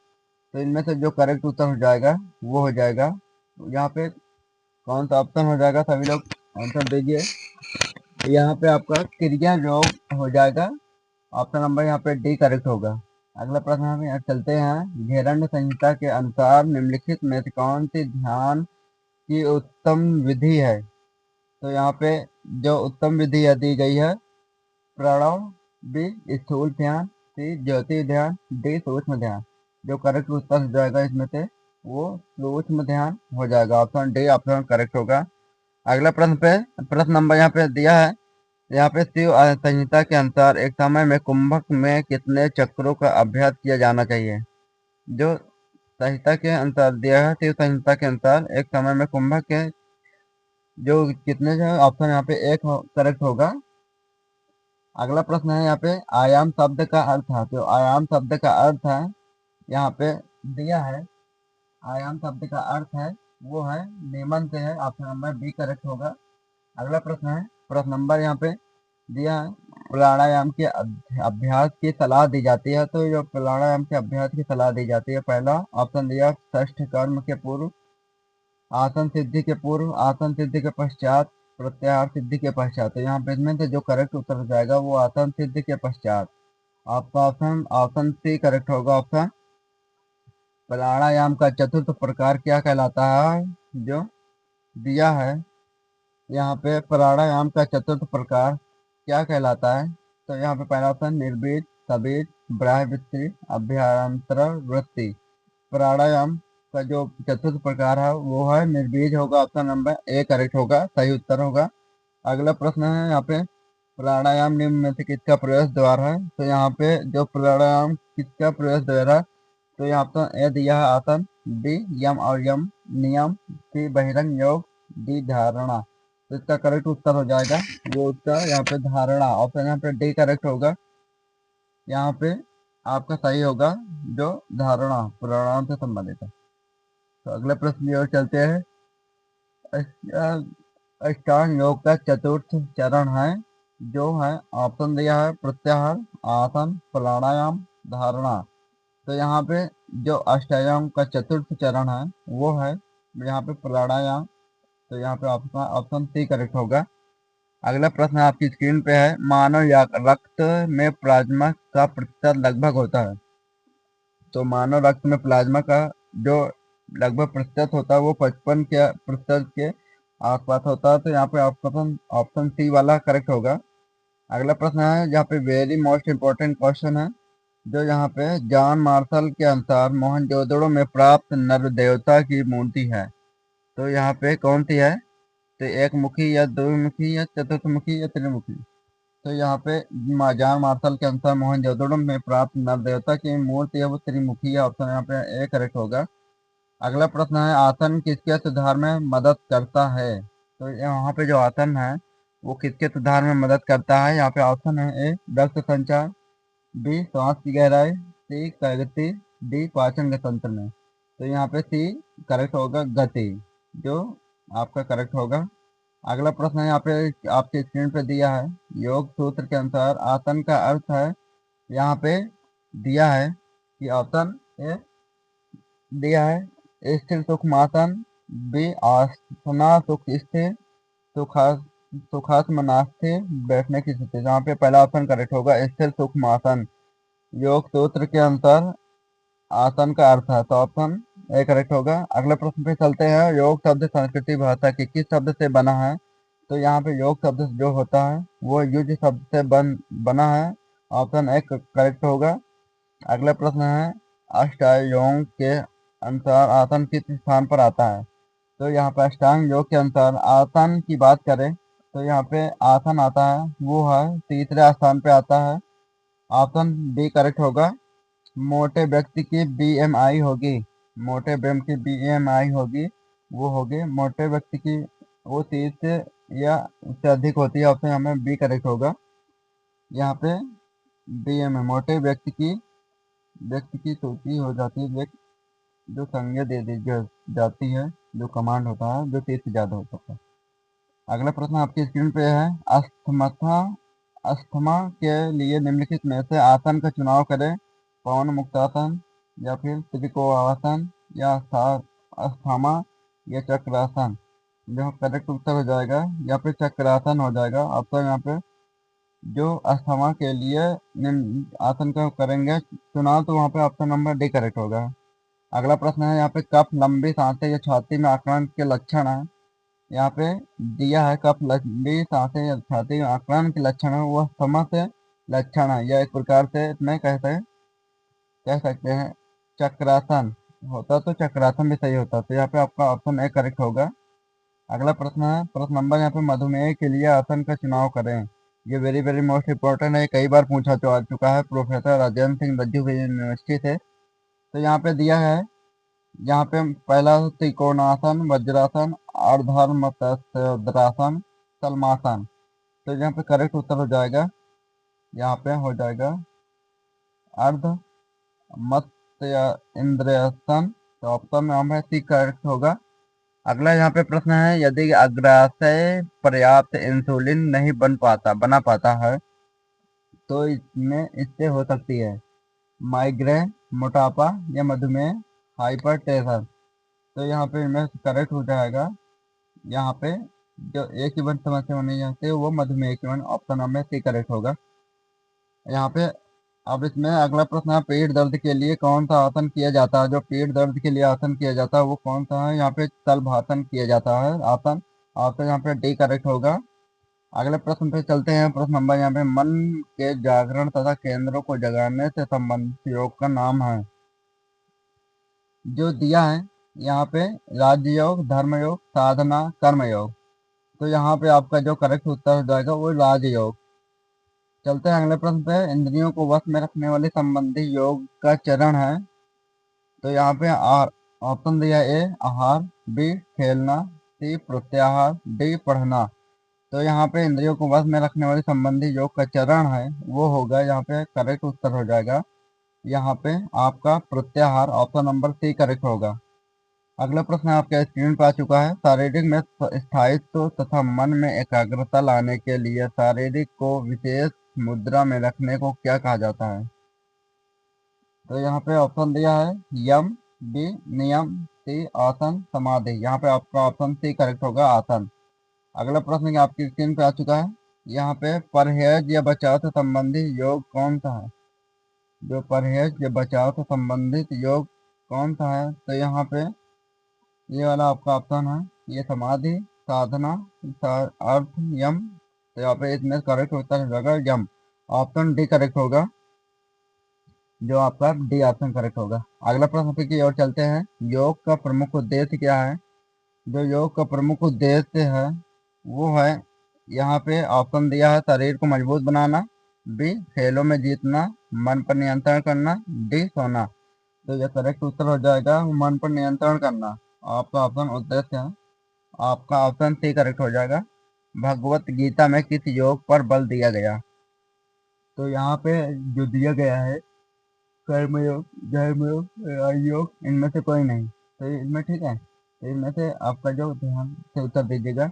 तो इनमें से जो करेक्ट उत्तर हो जाएगा वो हो जाएगा। तो यहाँ पे कौन सा ऑप्शन हो जाएगा, सभी लोग आंसर दीजिए। यहाँ पे आपका क्रिया योग हो जाएगा। ऑप्शन नंबर यहाँ पे डी करेक्ट होगा। अगला प्रश्न हम यहाँ चलते हैं। घेरण्य संहिता के अनुसार निम्नलिखित में से कौन सी ध्यान की उत्तम विधि है। तो यहाँ पे जो उत्तम विधि दी गई है प्रणव, बी स्थूल ध्यान, सी ज्योति ध्यान, डी सूक्ष्म ध्यान। जो करेक्ट उत्तर हो जाएगा इसमें से वो सूक्ष्म ध्यान हो जाएगा। ऑप्शन डी ऑप्शन करेक्ट होगा। अगला प्रश्न पे प्रश्न नंबर यहाँ पे दिया है। यहाँ पे शिव संहिता के अनुसार एक समय में कुंभक में कितने चक्रों का अभ्यास किया जाना चाहिए। जो संहिता के अनुसार दिया है, शिव संहिता के अनुसार एक समय में कुंभक के जो कितने जो ऑप्शन यहाँ पे एक करेक्ट होगा। अगला प्रश्न है यहाँ पे आयाम शब्द का अर्थ है। तो आयाम शब्द का अर्थ है यहाँ पे दिया है। आयाम शब्द का अर्थ है वो है नियमन से है। ऑप्शन नंबर बी करेक्ट होगा। अगला प्रश्न है प्रश्न नंबर यहाँ पे दिया है प्राणायाम के अभ्यास की सलाह दी जाती है। तो जो प्राणायाम के अभ्यास की सलाह दी जाती है, पहला ऑप्शन दिया षष्ठ कर्म के पूर्व, आसन सिद्धि के पूर्व, आसन सिद्धि के पश्चात, प्रत्याहार सिद्धि के पश्चात। तो यहाँ पे इसमें से जो करेक्ट उत्तर हो जाएगा वो आसन सिद्धि के पश्चात। आपका ऑप्शन ऑप्शन सी करेक्ट होगा। ऑप्शन प्राणायाम का चतुर्थ प्रकार क्या कहलाता है। जो दिया है यहाँ पे प्राणायाम का चतुर्थ प्रकार क्या कहलाता है। तो यहाँ पे पहला ऑप्शन निर्बीज, सबीज, ब्राह्यवृत्ति, अभ्यंतर वृत्ति। प्राणायाम का जो चतुर्थ प्रकार है वो है निर्बीज होगा। ऑप्शन नंबर ए करेक्ट होगा, सही उत्तर होगा। अगला प्रश्न है यहाँ पे प्राणायाम निम्न में से किसका प्रवेश द्वार है। तो यहाँ पे जो प्राणायाम किसका प्रवेश द्वार है। तो यहाँ ऑप्शन ए दिया है आसन, बी यम और यम नियम, सी बहिरंग योग, डी धारणा। तो इसका करेक्ट उत्तर हो जाएगा वो उसका यहाँ पे धारणा। ऑप्शन यहाँ पे डी करेक्ट होगा। यहाँ पे आपका सही होगा जो धारणा प्राणायाम से संबंधित है। तो अगले प्रश्न की ओर चलते हैं। अष्टांग योग का चतुर्थ चरण है जो है। ऑप्शन दिया है प्रत्याहार, आसन, प्राणायाम, धारणा। तो यहाँ पे जो अष्टांग का चतुर्थ चरण है वो है यहाँ पे प्राणायाम। तो यहाँ पे आपका ऑप्शन सी करेक्ट होगा। अगला प्रश्न आपकी स्क्रीन पे है मानव या रक्त में प्लाज्मा का प्रतिशत लगभग होता है। तो मानव रक्त में प्लाज्मा का जो लगभग प्रतिशत होता है वो 55 के प्रतिशत के आसपास होता है, तो यहाँ पे ऑप्शन ऑप्शन सी वाला करेक्ट होगा। अगला प्रश्न है यहाँ पे वेरी मोस्ट इम्पोर्टेंट क्वेश्चन है, जो यहाँ पे जॉन मार्शल के अनुसार मोहनजोदड़ो में प्राप्त नर देवता की मूर्ति है, तो यहाँ पे कौन सी है? तो एक मुखी या द्विमुखी या चतुर्थमुखी या त्रिमुखी? तो यहाँ पे जॉन मार्शल के अनुसार मोहनजोदड़ो में प्राप्त नर देवता की मूर्ति है वो त्रिमुखी है, ऑप्शन यहाँ पे ए करेक्ट होगा। अगला प्रश्न है आसन किसके सुधार में मदद करता है? तो यहाँ पे जो आसन है वो किसके सुधार में मदद करता है? यहाँ पे ऑप्शन है ए रक्त संचार, बी सांस की गहराई, सी गति, डी पाचन के तंत्र में। तो यहाँ पे सी करेक्ट होगा, गति, जो आपका करेक्ट होगा। अगला प्रश्न है यहाँ पे आपके स्क्रीन पे दिया है, योग सूत्र के अनुसार आसन का अर्थ है, यहाँ पे दिया है कि ऑप्शन ए दिया है स्थिर सुखमासन, बी आसना सुख स्थिर, सुखा सुखासमनास्थिर बैठने की स्थिति। जहाँ पे पहला ऑप्शन करेक्ट होगा स्थिर सुखमासन, योग सूत्र के अनुसार आसन का अर्थ है, तो ऑप्शन ए करेक्ट होगा। अगले प्रश्न पे चलते हैं, योग शब्द संस्कृति भाषा के किस शब्द से बना है? तो यहाँ पे योग शब्द जो होता है वो युज शब्द से बना है, ऑप्शन ए करेक्ट होगा। अगला प्रश्न है अष्टांग योग के अनुसार आसन किस स्थान पर आता है? तो यहाँ पे अष्टांग योग के अनुसार आसन की बात करें तो यहाँ पे आसन आता है वो है तीसरे स्थान पे आता है, ऑप्शन डी करेक्ट होगा। मोटे व्यक्ति की बीएमआई होगी, मोटे व्यक्ति की बीएमआई होगी वो होगी मोटे व्यक्ति की वो 30 से या उससे अधिक होती है, ऑप्शन हमें बी करेक्ट होगा। यहाँ पे बीएम है मोटे व्यक्ति की सूची हो जाती है, जो संज्ञा दे दी जाती है, जो कमांड होता है जो 30 से ज्यादा होता है। अगला प्रश्न आपकी स्क्रीन पे है, अस्थमा अस्थमा के लिए निम्नलिखित में से आसन का चुनाव करें, पवन मुक्तासन या फिर त्रिकोणासन या अस्थमा या चक्रासन। जो करेक्ट उत्तर हो जाएगा या फिर चक्रासन हो जाएगा, ऑप्शन यहाँ पे जो अस्थमा के लिए निम्न आसन का करेंगे चुनाव, तो वहाँ पे ऑप्शन नंबर डी करेक्ट होगा। अगला प्रश्न है यहाँ पे कफ लंबी सांसें या छाती में आक्रांत के लक्षण है, यहाँ पे दिया है कफ लंबी सांसें या छाती में आक्रांत के लक्षण है वह अस्थमा से लक्षण है, या एक प्रकार से इसमें कह सकते हैं चक्रासन होता, तो चक्रासन भी सही होता, तो यहाँ पे आपका ऑप्शन ए करेक्ट होगा। अगला प्रश्न है प्रश्न नंबर यहाँ पे मधुमेह के लिए आसन का चुनाव करें, ये वेरी वेरी मोस्ट इम्पोर्टेंट है, कई बार पूछा आ चुका है, प्रोफेसर राजेंद्र सिंह रज्जू यूनिवर्सिटी से। तो यहाँ पे दिया है, यहाँ पे पहला त्रिकोणासन, वज्रासन, अर्धमत्स्यद्रासन, सलमासन। तो यहाँ पे करेक्ट उत्तर हो जाएगा, यहाँ पे हो जाएगा अर्ध मत्स्य इंद्रियासन, तो ऑप्शन में हमें सी करेक्ट होगा। अगला यहाँ पे प्रश्न है, यदि अग्राशय पर्याप्त इंसुलिन नहीं बना पाता है तो इसमें इससे हो सकती है माइग्रेन, मोटापा या मधुमेह, हाइपरटेंशन। तो यहाँ पे इनमें करेक्ट हो जाएगा, यहाँ पे जो एक ही वन समस्या होनी चाहती है वो मधुमेह की वन, ऑप्शन नंबर सी करेक्ट होगा। यहाँ पे अब इसमें अगला प्रश्न है, पेट दर्द के लिए कौन सा आसन किया जाता है? जो पेट दर्द के लिए आसन किया जाता है वो कौन सा है? यहाँ पे तलभासन किया जाता है आसन, ऑप्शन यहाँ पे डी करेक्ट होगा। अगले प्रश्न पे चलते हैं, प्रश्न नंबर यहाँ पे मन के जागरण तथा केंद्रों को जगाने से संबंधित योग का नाम है, जो दिया है यहाँ पे राजयोग, धर्मयोग, साधना, कर्मयोग। तो यहाँ पे आपका जो करेक्ट उत्तर हो जाएगा वो राजयोग। चलते हैं अगले प्रश्न पे, इंद्रियों को वश में रखने वाले संबंधी योग का चरण है, तो यहाँ पे ऑप्शन दिया ए आहार, बी खेलना, सी प्रत्याहार, डी पढ़ना। तो यहाँ पे इंद्रियों को वश में रखने वाले संबंधी योग का चरण है वो होगा, यहाँ पे करेक्ट उत्तर हो जाएगा, यहाँ पे आपका प्रत्याहार, ऑप्शन नंबर सी करेक्ट होगा। अगला प्रश्न आपके स्क्रीन पर आ चुका है, शारीरिक में स्थायित्व तथा मन में एकाग्रता लाने के लिए शारीरिक को विशेष मुद्रा में रखने को क्या कहा जाता है? तो यहाँ पे ऑप्शन दिया है यम, बी नियम, सी आसन, समाधि। यहाँ पे आपका ऑप्शन सी करेक्ट होगा, आसन। अगला प्रश्न आपकी स्क्रीन पे आ चुका है, यहाँ पे परहेज या बचाव से संबंधित योग कौन सा है? जो परहेज या बचाव से संबंधित योग कौन सा है? तो यहाँ पे ये वाला आपका ऑप्शन है, ये समाधि, साधना, अर्थ, यम। तो यहाँ पे इसमें करेक्ट उत्तर हो जाएगा यम। ऑप्शन डी करेक्ट होगा, जो आपका डी ऑप्शन करेक्ट होगा। अगला प्रश्न पे की ओर चलते हैं। योग का प्रमुख उद्देश्य क्या है? जो योग का प्रमुख उद्देश्य है वो है, यहाँ पे ऑप्शन दिया है शरीर को मजबूत बनाना, बी खेलों में जीतना, मन पर नियंत्रण करना, डी सोना। तो यह करेक्ट उत्तर हो जाएगा मन पर नियंत्रण करना। आपका ऑप्शन उद्देश्य है, आपका ऑप्शन सी करेक्ट हो जाएगा। भगवत गीता में किस योग पर बल दिया गया? तो यहाँ पे जो दिया गया है कर्मयोग, धर्मयोग, योग, इनमें से कोई नहीं। तो इनमें ठीक है, तो इनमें से आपका जो ध्यान से उत्तर दीजिएगा,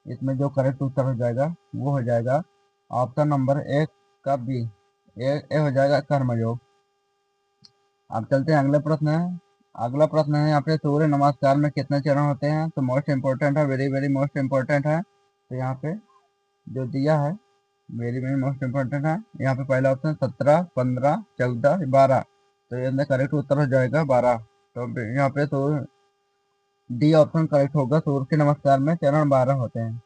इसमें जो करेक्ट उत्तर हो जाएगा वो हो जाएगा ऑप्शन नंबर एक का बी, ए हो जाएगा कर्मयोग। अब चलते हैं अगले प्रश्न है। अगला प्रश्न है यहाँ पे सूर्य नमस्कार में कितने चरण होते हैं? तो मोस्ट इंपॉर्टेंट है, वेरी वेरी मोस्ट इंपॉर्टेंट है। तो यहाँ पे जो दिया है वेरी वेरी मोस्ट इंपॉर्टेंट है। यहाँ पे पहला ऑप्शन 17, 15, 14, 12। तो ये अंदर करेक्ट उत्तर हो जाएगा 12। तो यहाँ पे तो डी ऑप्शन करेक्ट होगा, सूर्य के नमस्कार में चरण 12 होते हैं।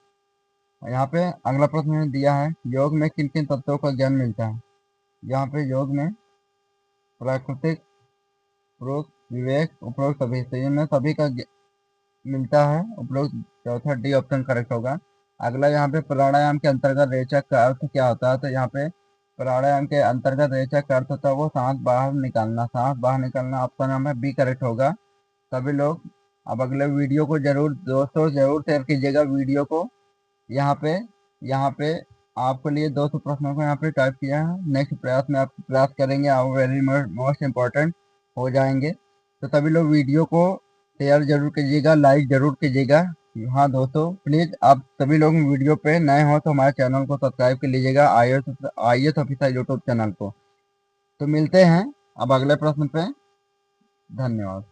यहाँ पे अगला प्रश्न दिया है, योग में किन किन तत्वों का ज्ञान मिलता है? यहाँ पे योग में प्राकृतिक, उपरोक्त, विवेक, उपरोक्त सभी, तो इनमें सभी का मिलता है उपरोक्त। चौथा डी ऑप्शन करेक्ट होगा। अगला यहाँ पे प्राणायाम के अंतर्गत रेचक का अर्थ क्या होता है? तो यहाँ पे प्राणायाम के अंतर्गत रेचक का अर्थ होता है वो सांस बाहर निकालना, सांस बाहर निकालना। ऑप्शन नंबर बी करेक्ट होगा। सभी लोग अब अगले वीडियो को जरूर दोस्तों जरूर शेयर कीजिएगा वीडियो को। यहाँ पे यहाँ पे आपके लिए 200 प्रश्नों को यहाँ पे टाइप किया है। नेक्स्ट प्रयास में आप प्रयास करेंगे, आप वेरी मोस्ट इम्पोर्टेंट हो जाएंगे। तो सभी लोग वीडियो को शेयर जरूर कीजिएगा, लाइक जरूर कीजिएगा। हाँ दोस्तों, प्लीज़ आप सभी लोग वीडियो पे नए हो तो हमारे चैनल को सब्सक्राइब कर लीजिएगा, IAS ऑफिसर यूट्यूब चैनल को। तो मिलते हैं अब अगले प्रश्न पे। धन्यवाद।